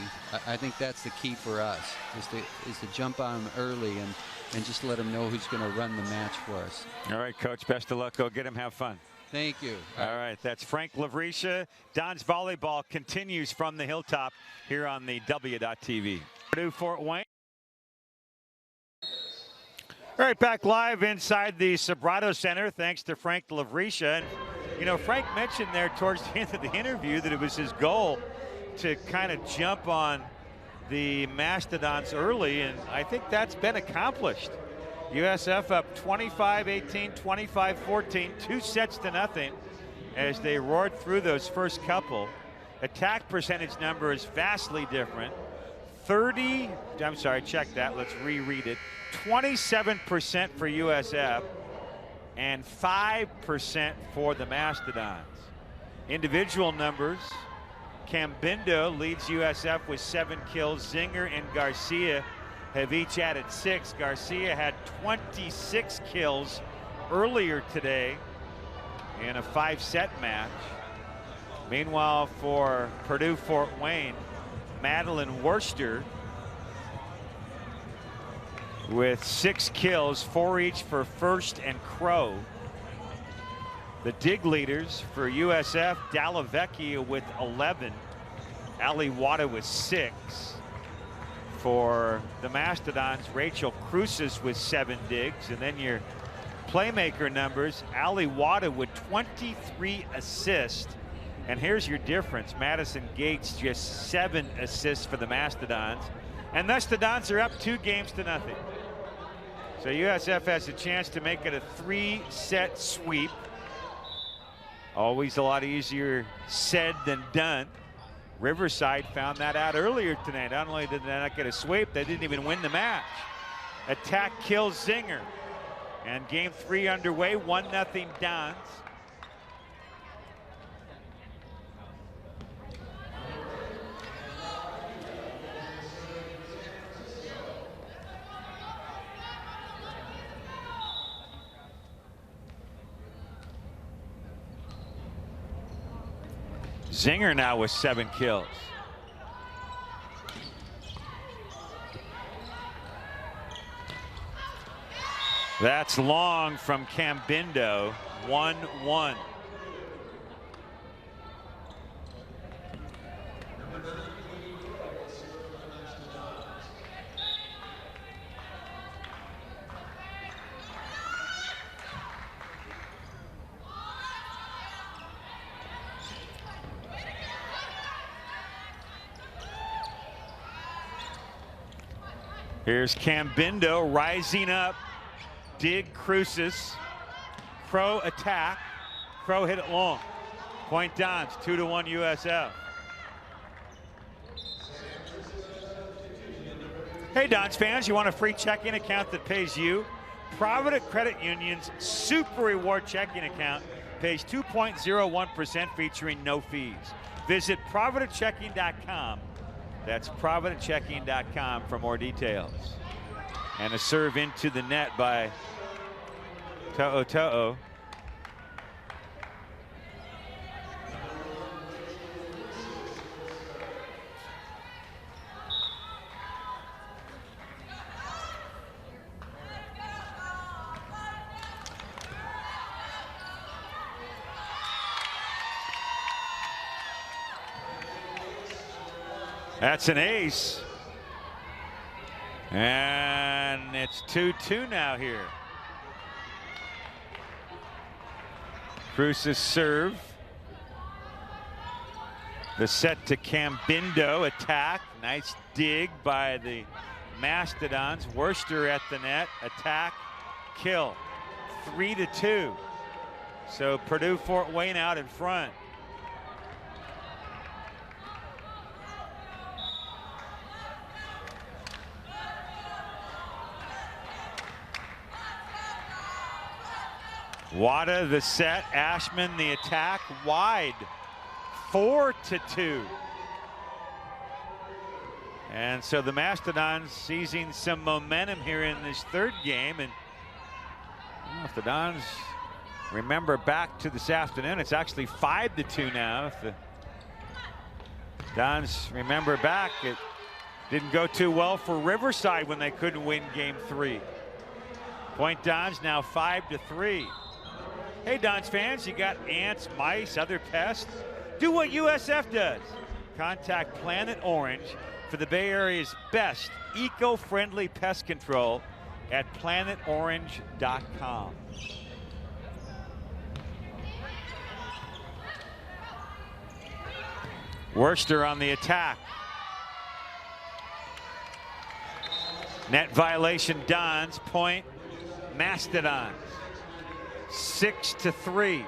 I think that's the key for us, is to jump on them early and just let them know who's going to run the match for us. All right, Coach, best of luck. Go get them, have fun. Thank you. All right, that's Frank Lavricia. Dons Volleyball continues from the Hilltop here on the W.TV. Purdue Fort Wayne. All right, back live inside the Sobrato Center, thanks to Frank Lavricia. You know, Frank mentioned there towards the end of the interview that it was his goal to kind of jump on the Mastodons early, and I think that's been accomplished. USF up 25-18, 25-14, 2-0 as they roared through those first couple. Attack percentage number is vastly different. Check that, let's reread it. 27% for USF and 5% for the Mastodons. individual numbers, Cambindo leads USF with 7 kills. Zinger and Garcia have each added 6. Garcia had 26 kills earlier today in a 5-set match. Meanwhile, for Purdue-Fort Wayne, Madeline Worcester with 6 kills, 4 each for First and Crow. The dig leaders for USF, Dallavecchia with 11, Ali Wada with 6. For the Mastodons, Rachel Cruces with 7 digs. And then your playmaker numbers, Ali Wada with 23 assists. And here's your difference. Madison Gates just 7 assists for the Mastodons. And Mastodons are up 2 games to nothing. So USF has a chance to make it a 3-set sweep. Always a lot easier said than done. Riverside found that out earlier tonight. Not only did they not get a sweep, they didn't even win the match. Attack kills Zinger. And game 3 underway, 1-0 Dons. Zinger now with 7 kills. That's long from Cambindo, 1-1. Here's Cambindo rising up. Dig Cruces. Crow attack. Crow hit it long. Point Dons, 2-1 USF. Hey Dons fans, you want a free checking account that pays you? Provident Credit Union's Super Reward checking account pays 2.01% featuring no fees. Visit providentchecking.com. That's providentchecking.com for more details. And a serve into the net by To'o. That's an ace. And it's 2-2 now here. Cruces serve. The set to Cambindo, attack. Nice dig by the Mastodons. Worcester at the net, attack, kill. 3-2. So Purdue-Fort Wayne out in front. Wada the set, Ashman the attack, wide, 4-2. And so the Mastodons seizing some momentum here in this third game. And if the Dons remember back to this afternoon, it's actually 5-2 now. If the Dons remember back, it didn't go too well for Riverside when they couldn't win game 3. Point Dons now 5-3. Hey Dons fans, you got ants, mice, other pests? Do what USF does. Contact Planet Orange for the Bay Area's best eco-friendly pest control at planetorange.com. Worcester on the attack. Net violation Dons, point Mastodons. 6-3.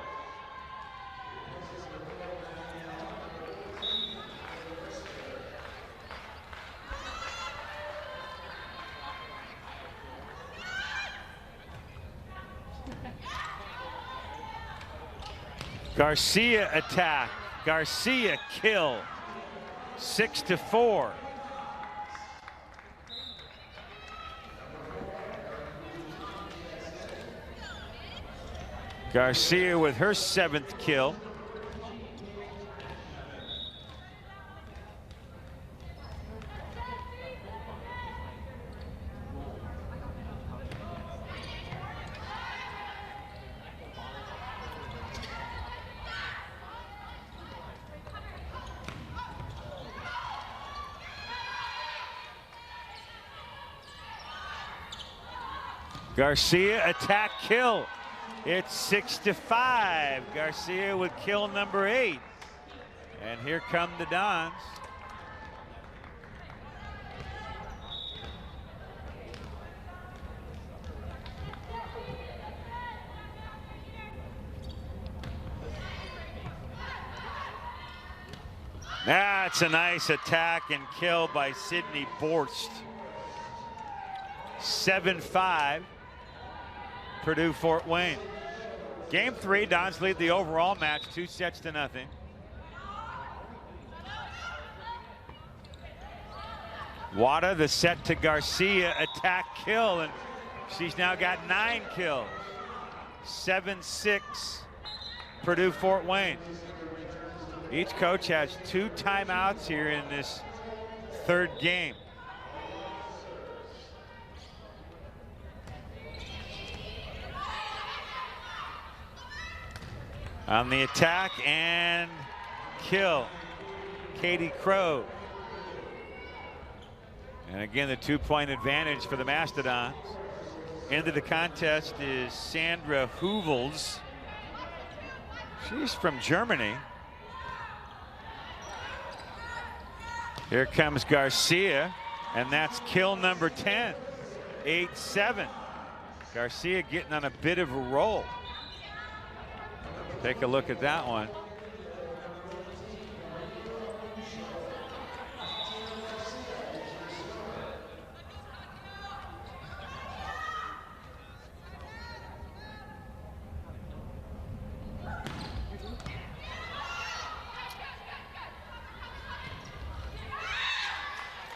Garcia attack. Garcia kill. 6-4. Garcia with her 7th kill. Garcia attack kill. It's 6-5. Garcia with kill number 8. And here come the Dons. That's a nice attack and kill by Sydney Borst. 7-5. Purdue Fort Wayne. Game 3, Dons lead the overall match 2-0. Wada the set to Garcia, attack kill, and she's now got 9 kills. 7-6 Purdue Fort Wayne. Each coach has 2 timeouts here in this 3rd game. On the attack and kill, Katie Crow. And again, the 2-point advantage for the Mastodons. Into the contest is Sandra Huvels. She's from Germany. Here comes Garcia, and that's kill number 10. 8-7. Garcia getting on a bit of a roll. Take a look at that one.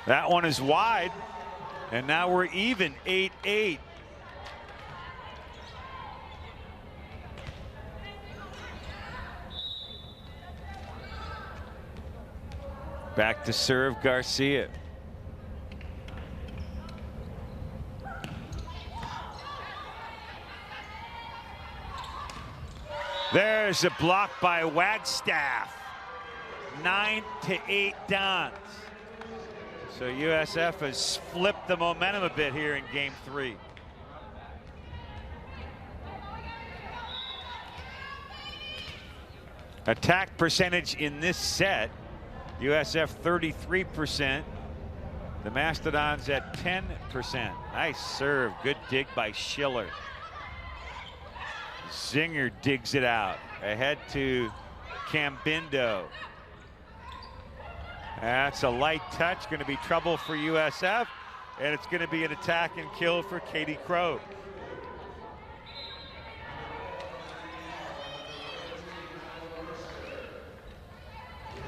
That one is wide, and now we're even, 8-8. Back to serve Garcia. There's a block by Wagstaff. 9-8 Dons. So USF has flipped the momentum a bit here in game 3. Attack percentage in this set, USF 33%. The Mastodons at 10%. Nice serve, good dig by Schiller. Zinger digs it out. Ahead to Cambindo. That's a light touch, going to be trouble for USF, and it's going to be an attack and kill for Katie Crow.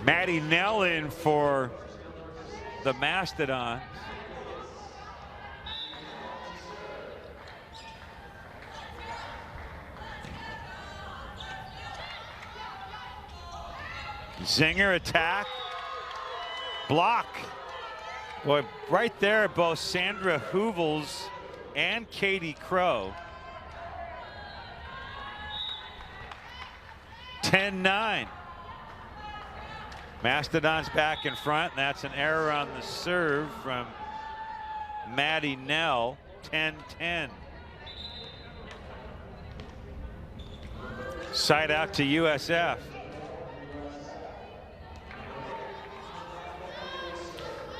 Maddie Nell in for the Mastodons. Zinger attack. Block. Boy, right there, both Sandra Huvels and Katie Crow. 10-9. Mastodons back in front, and that's an error on the serve from Maddie Nell. 10-10. Side out to USF.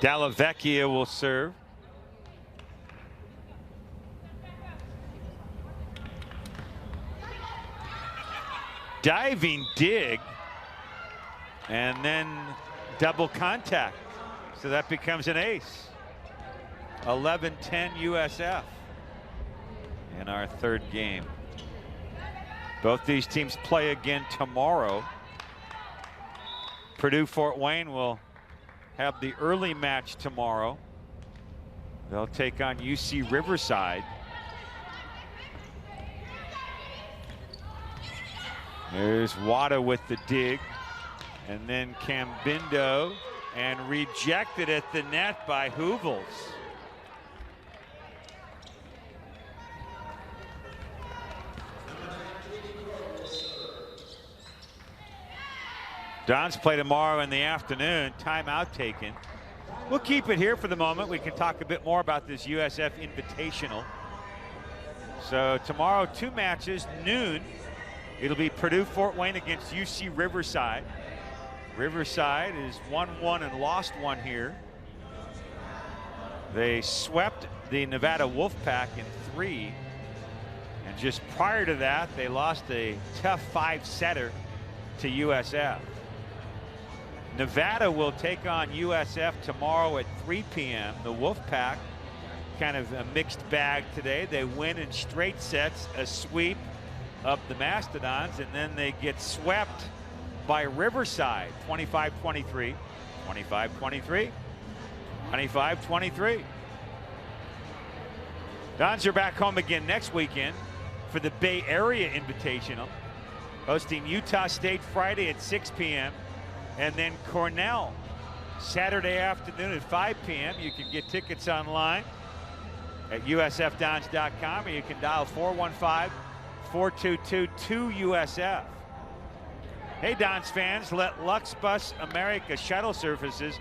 Dallavecchia will serve. Diving dig, and then double contact. So that becomes an ace. 11-10 USF in our 3rd game. Both these teams play again tomorrow. Purdue-Fort Wayne will have the early match tomorrow. They'll take on UC Riverside. There's Wada with the dig. And then Cambindo, and rejected at the net by Hoovels. Dons play tomorrow in the afternoon. Timeout taken. We'll keep it here for the moment. We can talk a bit more about this USF Invitational. So tomorrow, 2 matches, noon. It'll be Purdue-Fort Wayne against UC Riverside. Riverside is 1-1 and lost 1 here. They swept the Nevada Wolfpack in 3. And just prior to that, they lost a tough 5-setter to USF. Nevada will take on USF tomorrow at 3 p.m. The Wolfpack, kind of a mixed bag today. They win in straight sets, a sweep of the Mastodons, and then they get swept by Riverside, 25-23, 25-23, 25-23. Dons are back home again next weekend for the Bay Area Invitational, hosting Utah State Friday at 6 p.m. and then Cornell Saturday afternoon at 5 p.m. You can get tickets online at usfdons.com, or you can dial 415-422-2USF. Hey, Dons fans, let Lux Bus America shuttle services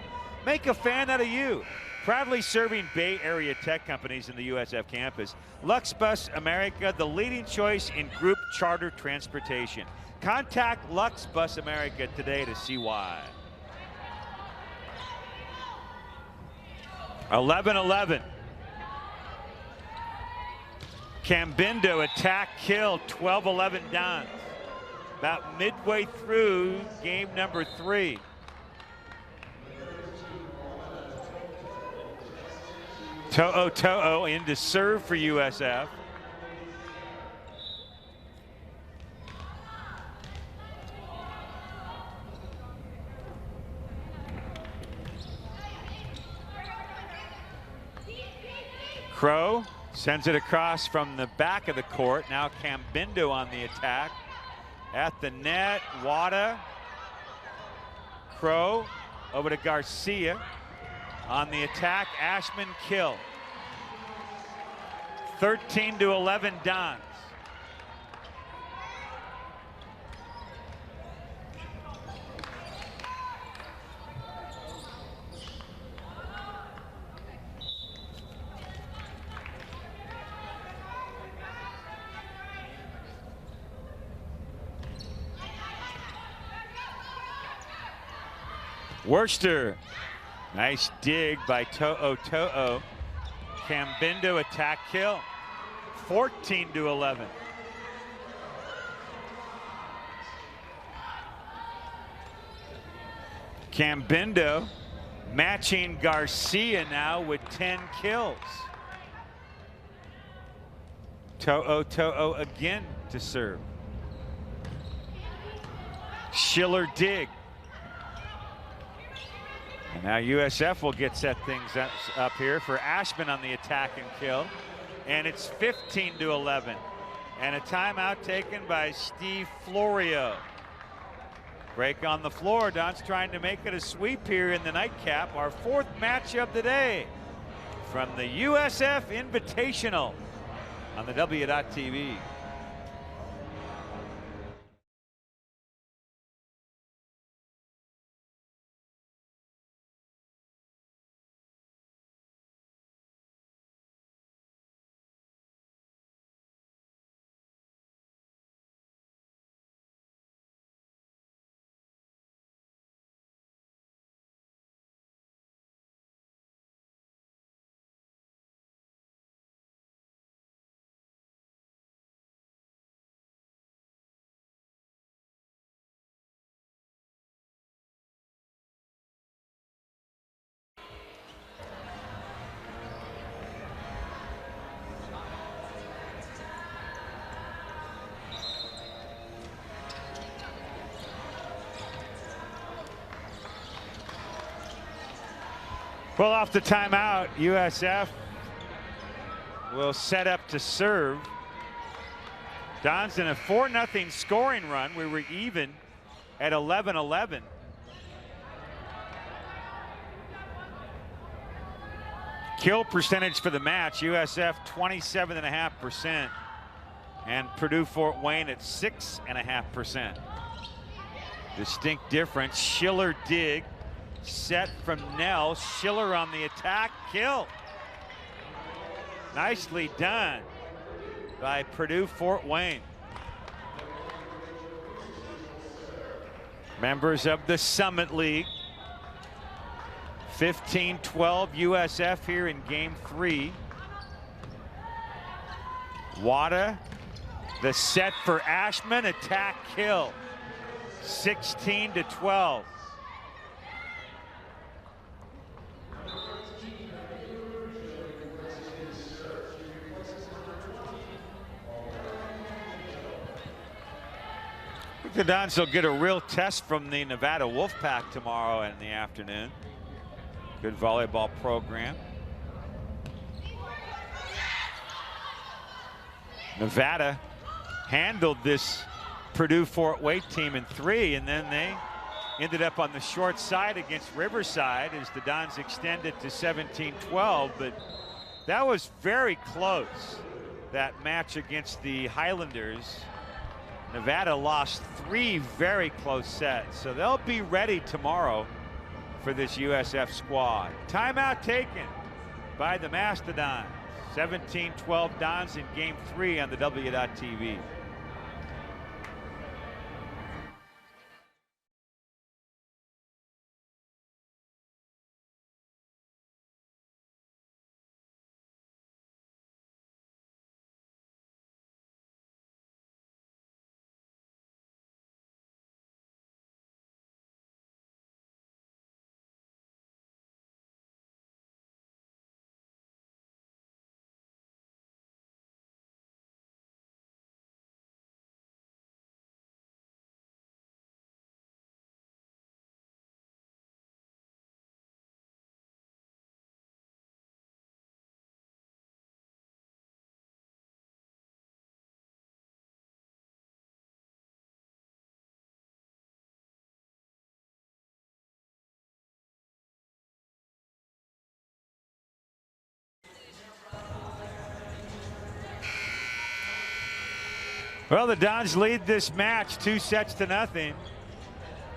make a fan out of you. Proudly serving Bay Area tech companies in the USF campus, Lux Bus America, the leading choice in group charter transportation. Contact Lux Bus America today to see why. 11-11. Cambindo attack kill, 12-11 Dons. About midway through game number 3. To'o in to serve for USF. Crow sends it across from the back of the court. Now Cambindo on the attack. At the net, Wada. Crow over to Garcia. On the attack, Ashman kill. 13-11 Dons. Worcester, nice dig by To'o. Cambindo attack kill, 14-11. Cambindo matching Garcia now with 10 kills. To'o again to serve. Schiller dig. And now USF will get set things up here for Ashman on the attack and kill. And it's 15-11. And a timeout taken by Steve Florio. Break on the floor. Don's trying to make it a sweep here in the nightcap. Our 4th match of the day from the USF Invitational on the W.TV. Well, off the timeout, USF will set up to serve. Don's in a 4-0 scoring run. We were even at 11-11. Kill percentage for the match, USF 27.5%, and Purdue Fort Wayne at 6.5%. Distinct difference. Schiller dig, set from Nell. Schiller on the attack, kill. Nicely done by Purdue Fort Wayne. Members of the Summit League. 15-12 USF here in game 3. Wada, the set for Ashman, attack kill. 16-12. The Dons will get a real test from the Nevada Wolfpack tomorrow in the afternoon. Good volleyball program. Nevada handled this Purdue Fort Wayne team in 3, and then they ended up on the short side against Riverside as the Dons extended to 17-12, but that was very close, that match against the Highlanders. Nevada lost 3 very close sets, so they'll be ready tomorrow for this USF squad. Timeout taken by the Mastodons. 17-12 Dons in game 3 on the W.TV. Well, the Dons lead this match 2-0.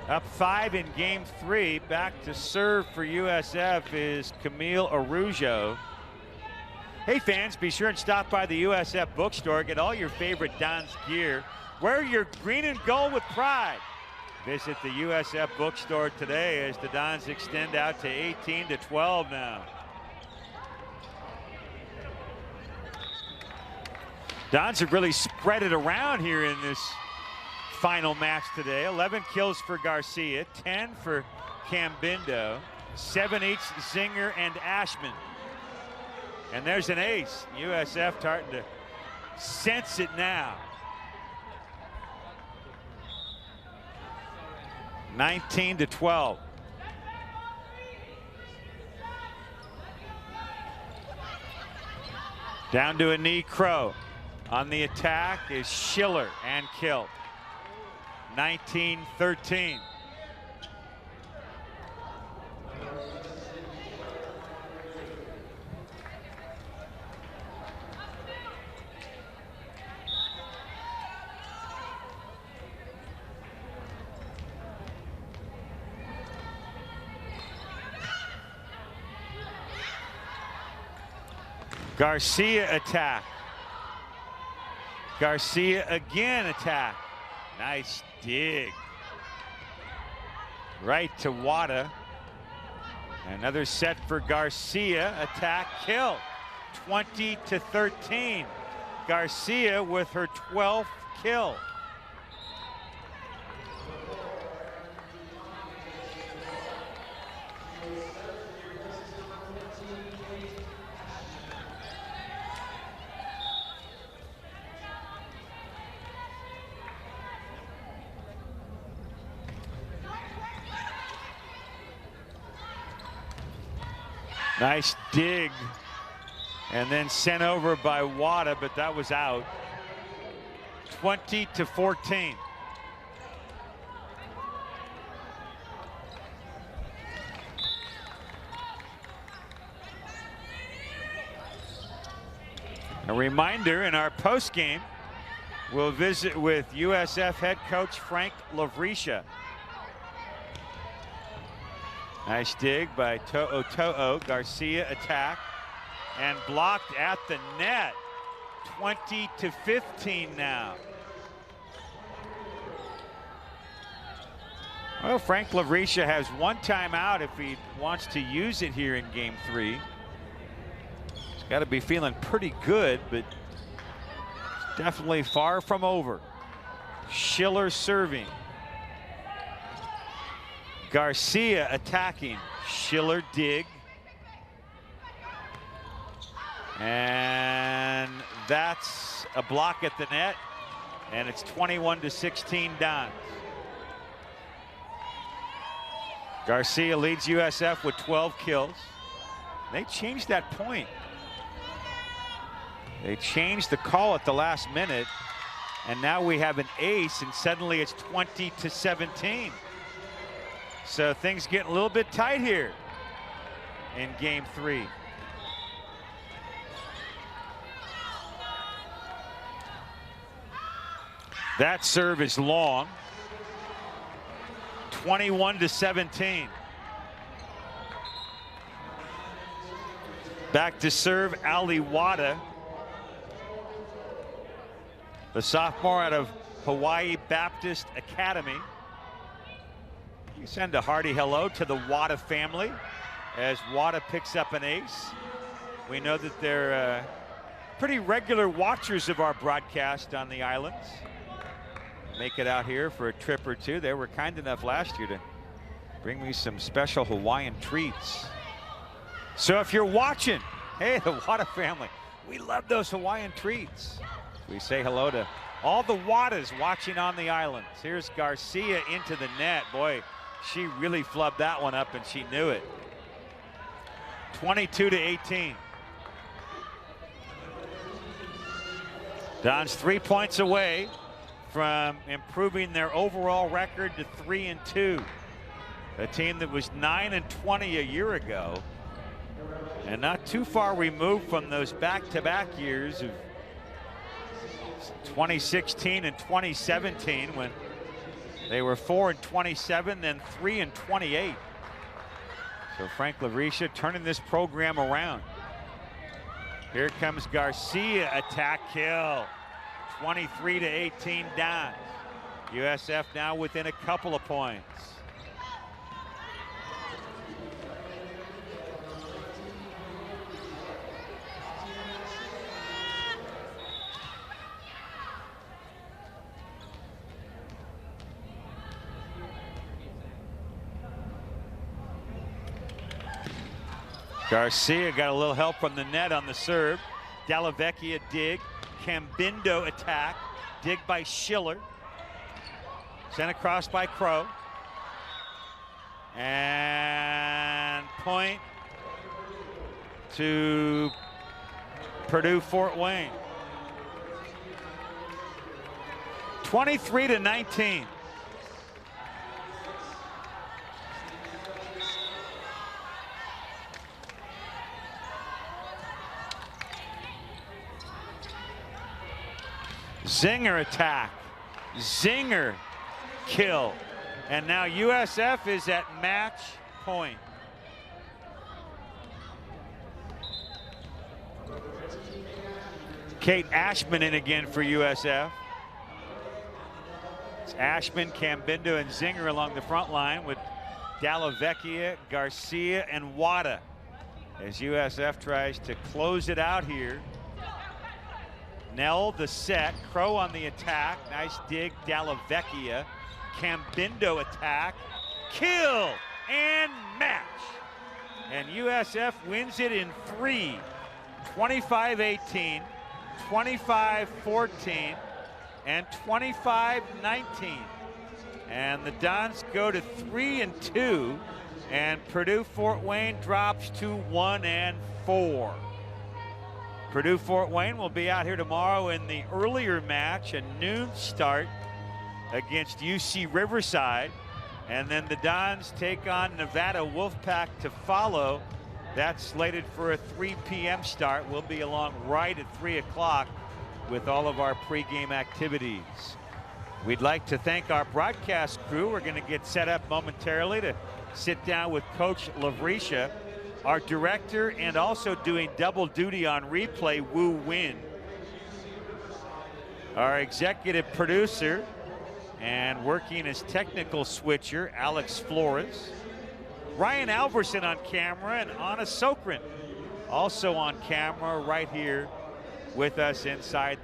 Up 5 in game 3. Back to serve for USF is Camille Arujo. Hey fans, be sure and stop by the USF bookstore. Get all your favorite Dons gear. Wear your green and gold with pride. Visit the USF bookstore today as the Dons extend out to 18-12 now. Dons have really spread it around here in this final match today. 11 kills for Garcia, 10 for Cambindo, 7 each Zinger and Ashman. And there's an ace. USF starting to sense it now. 19-12. Down to a knee, Crow. On the attack is Schiller and kill. 19-13. Garcia attack. Garcia again attack. Nice dig. Right to Wada. Another set for Garcia. Attack kill. 20-13. Garcia with her 12th kill. Nice dig. And then sent over by Wada, but that was out. 20-14. A reminder, in our post game, we'll visit with USF head coach Frank Lavrisha. Nice dig by To'o. Garcia attack and blocked at the net. 20-15 now. Well, Frank Lavrisha has one timeout if he wants to use it here in game 3. He's got to be feeling pretty good, but it's definitely far from over. Schiller serving. Garcia attacking. Schiller dig. And that's a block at the net. And it's 21-16 Dons. Garcia leads USF with 12 kills. They changed that point. They changed the call at the last minute. And now we have an ace, and suddenly it's 20-17. So things getting a little bit tight here in game 3. That serve is long. 21-17. Back to serve Ali Wada, the sophomore out of Hawaii Baptist Academy. You send a hearty hello to the Wada family as Wada picks up an ace. We know that they're pretty regular watchers of our broadcast on the islands. Make it out here for a trip or two. They were kind enough last year to bring me some special Hawaiian treats. So if you're watching, hey, the Wada family, we love those Hawaiian treats. We say hello to all the Wadas watching on the islands. Here's Garcia into the net. Boy, she really flubbed that one up, and she knew it. 22-18. Don's 3 points away from improving their overall record to 3-2. A team that was 9-20 a year ago, and not too far removed from those back-to-back years of 2016 and 2017, when they were 4-27, then 3-28. So Frank Lavrisha turning this program around. Here comes Garcia, attack kill. 23-18 Dons. USF now within a couple of points. Garcia got a little help from the net on the serve. Dalla Vecchia dig. Cambindo attack. Dig by Schiller. Sent across by Crow. And point to Purdue Fort Wayne. 23-19. Zinger attack. Zinger kill. And now USF is at match point. Kate Ashman in again for USF. It's Ashman, Cambindo, and Zinger along the front line with Dalla Vecchia, Garcia, and Wada as USF tries to close it out here. Nell the set, Crow on the attack. Nice dig, Dalla Vecchia. Cambindo attack, kill, and match. And USF wins it in 3. 25-18, 25-14, and 25-19. And the Dons go to 3-2, and Purdue-Fort Wayne drops to 1-4. Purdue-Fort Wayne will be out here tomorrow in the earlier match, a noon start against UC Riverside. And then the Dons take on Nevada Wolfpack to follow. That's slated for a 3 p.m. start. We'll be along right at 3 o'clock with all of our pregame activities. We'd like to thank our broadcast crew. We're going to get set up momentarily to sit down with Coach Lavrisha, our director, and also doing double duty on replay, Wu Win. Our executive producer and working as technical switcher, Alex Flores. Ryan Alverson on camera, and Anna Sokrin also on camera right here with us inside.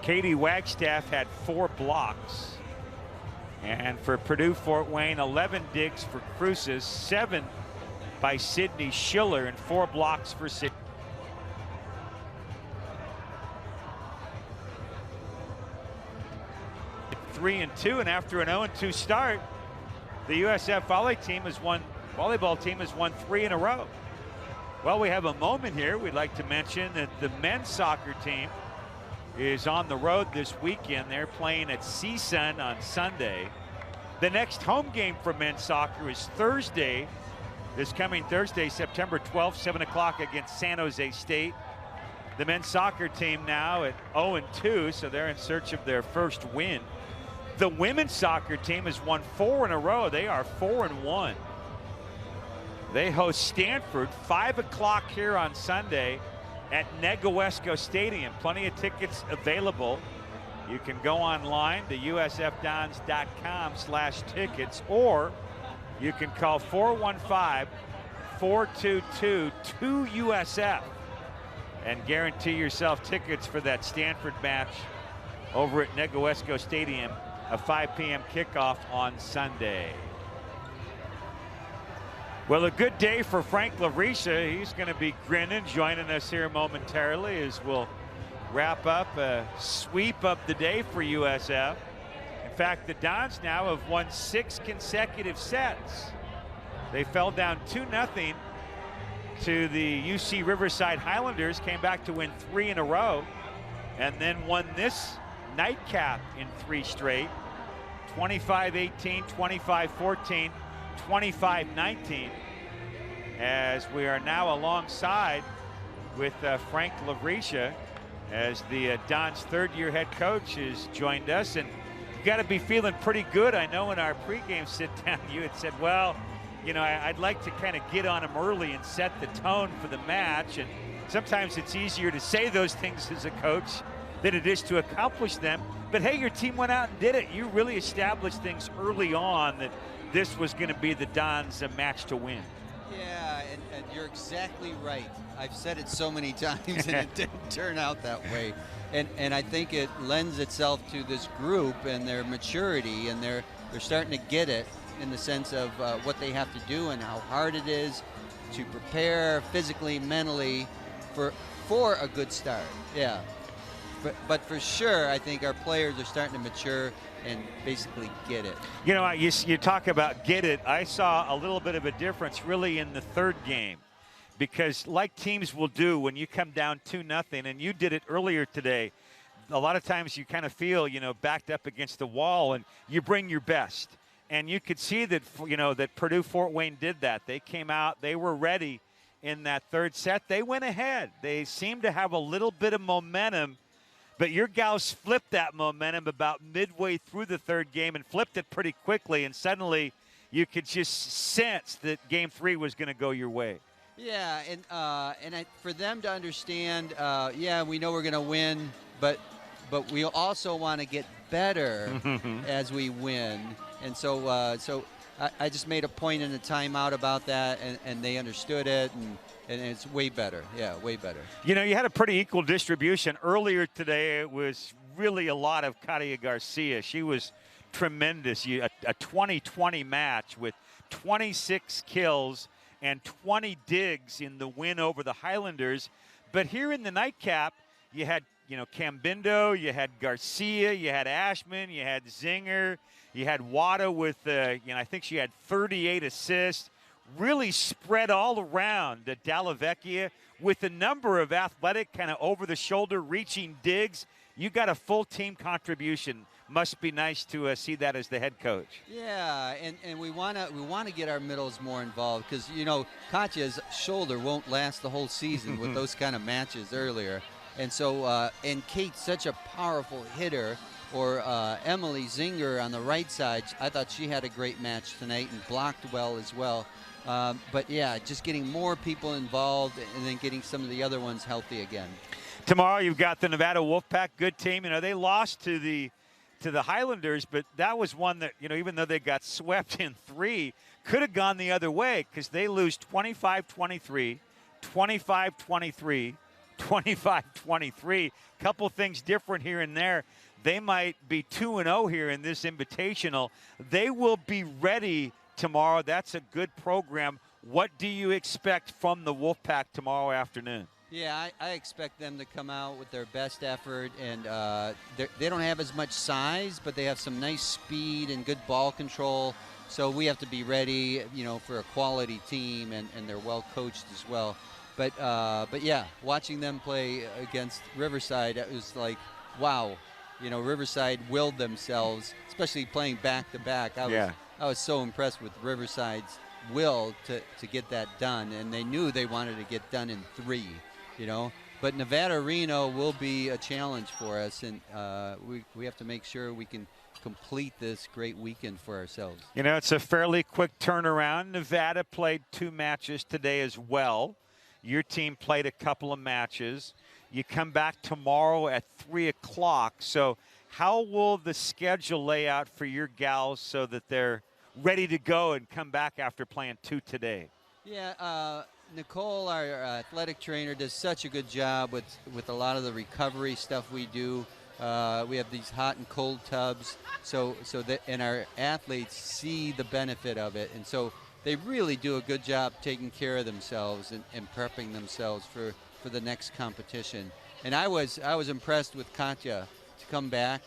Katie Wagstaff had 4 blocks. And for Purdue-Fort Wayne, 11 digs for Cruces, 7 by Sydney Schiller, and 4 blocks for Sydney. Three and 2, and after an 0-2 start, the USF volleyball team has won 3 in a row. Well, we have a moment here. We'd like to mention that the men's soccer team is on the road this weekend. They're playing at CSUN on Sunday. The next home game for men's soccer is Thursday, this coming Thursday, September 12th, 7 o'clock against San Jose State. The men's soccer team now at 0-2, so they're in search of their first win. The women's soccer team has won 4 in a row. They are 4-1. They host Stanford, 5 o'clock here on Sunday at Negoesco Stadium. Plenty of tickets available. You can go online to usfdons.com/tickets, or you can call 415-422-2USF and guarantee yourself tickets for that Stanford match over at Negoesco Stadium, a 5 p.m. kickoff on Sunday. Well, a good day for Frank Lavrisha. He's going to be grinning, joining us here momentarily as we'll wrap up a sweep of the day for USF. In fact, the Dons now have won 6 consecutive sets. They fell down 2-0 to the UC Riverside Highlanders, came back to win 3 in a row, and then won this nightcap in 3 straight, 25-18, 25-14, 25-19, as we are now alongside with Frank Lavrisha as the Dons' third-year head coach has joined us. And you got to be feeling pretty good. I know in our pregame sit-down you had said, well, you know, I'd like to kind of get on them early and set the tone for the match. And sometimes it's easier to say those things as a coach than it is to accomplish them. But hey, your team went out and did it. You really established things early on that this was going to be the Dons' match to win. Yeah, and you're exactly right. I've said it so many times, and it didn't turn out that way. And I think it lends itself to this group and their maturity, and they're starting to get it in the sense of what they have to do and how hard it is to prepare physically, mentally for a good start. Yeah. But for sure, I think our players are starting to mature and basically get it. You know, you talk about get it. I saw a little bit of a difference really in the third game, because like teams will do when you come down 2-0, and you did it earlier today, a lot of times you kind of feel, backed up against the wall, and you bring your best. And you could see that, that Purdue Fort Wayne did that. They came out, they were ready in that third set. They went ahead. They seemed to have a little bit of momentum, but your gals flipped that momentum about midway through the third game and flipped it pretty quickly, and suddenly you could just sense that game 3 was going to go your way. Yeah, and for them to understand, we know we're going to win, but we also want to get better as we win. And so I just made a point in the timeout about that, and they understood it, and it's way better. Yeah, way better. You had a pretty equal distribution. Earlier today, it was really a lot of Katia Garcia. She was tremendous. A 20-20 match with 26 kills and 20 digs in the win over the Highlanders. But here in the nightcap, you had, Cambindo, you had Garcia, you had Ashman, you had Zinger, you had Wada with, I think she had 38 assists. Really spread all around Dalla Vecchia with a number of athletic, kind of over-the-shoulder reaching digs. You got a full team contribution. Must be nice to see that as the head coach. Yeah, and we want to get our middles more involved, because Katya's shoulder won't last the whole season with those kind of matches earlier, and so and Kate's such a powerful hitter. Or Emily Zinger on the right side, I thought she had a great match tonight and blocked well as well. But yeah, just getting more people involved and then getting some of the other ones healthy again. Tomorrow you've got the Nevada Wolfpack, good team. They lost to the Highlanders, but that was one that, even though they got swept in 3, could have gone the other way, because they lose 25-23, 25-23, 25-23. Couple things different here and there. They might be 2-0 here in this invitational. They will be ready tomorrow. That's a good program. What do you expect from the Wolfpack tomorrow afternoon? Yeah, I expect them to come out with their best effort, and they don't have as much size, but they have some nice speed and good ball control. So we have to be ready, for a quality team, and they're well coached as well. But yeah, watching them play against Riverside, it was like, wow. Riverside willed themselves, especially playing back-to-back. I was so impressed with Riverside's will to get that done, and they knew they wanted to get done in 3, But Nevada-Reno will be a challenge for us, and we have to make sure we can complete this great weekend for ourselves. It's a fairly quick turnaround. Nevada played 2 matches today as well. Your team played a couple of matches. You come back tomorrow at 3 o'clock. So how will the schedule lay out for your gals so that they're ready to go and come back after playing 2 today? Yeah, Nicole, our athletic trainer, does such a good job with a lot of the recovery stuff we do. We have these hot and cold tubs, and our athletes see the benefit of it. And so they really do a good job taking care of themselves and prepping themselves for the next competition. And I was impressed with Katya to come back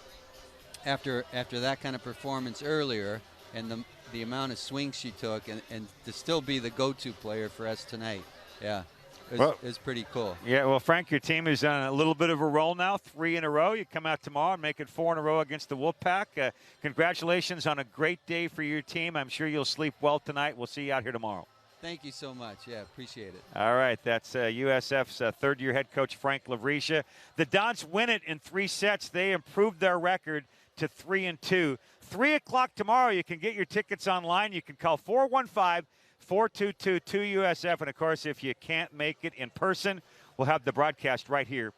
after that kind of performance earlier, and the amount of swings she took, and to still be the go-to player for us tonight. Yeah, it was pretty cool. Yeah, well, Frank, your team is on a little bit of a roll now, 3 in a row. You come out tomorrow and make it 4 in a row against the Wolfpack. Congratulations on a great day for your team. I'm sure you'll sleep well tonight. We'll see you out here tomorrow. Thank you so much. Yeah, appreciate it. All right, that's USF's third-year head coach, Frank Lavrisha. The Dons win it in 3 sets. They improved their record to 3-2. 3 o'clock tomorrow, you can get your tickets online. You can call 415-422-2USF. And, of course, if you can't make it in person, we'll have the broadcast right here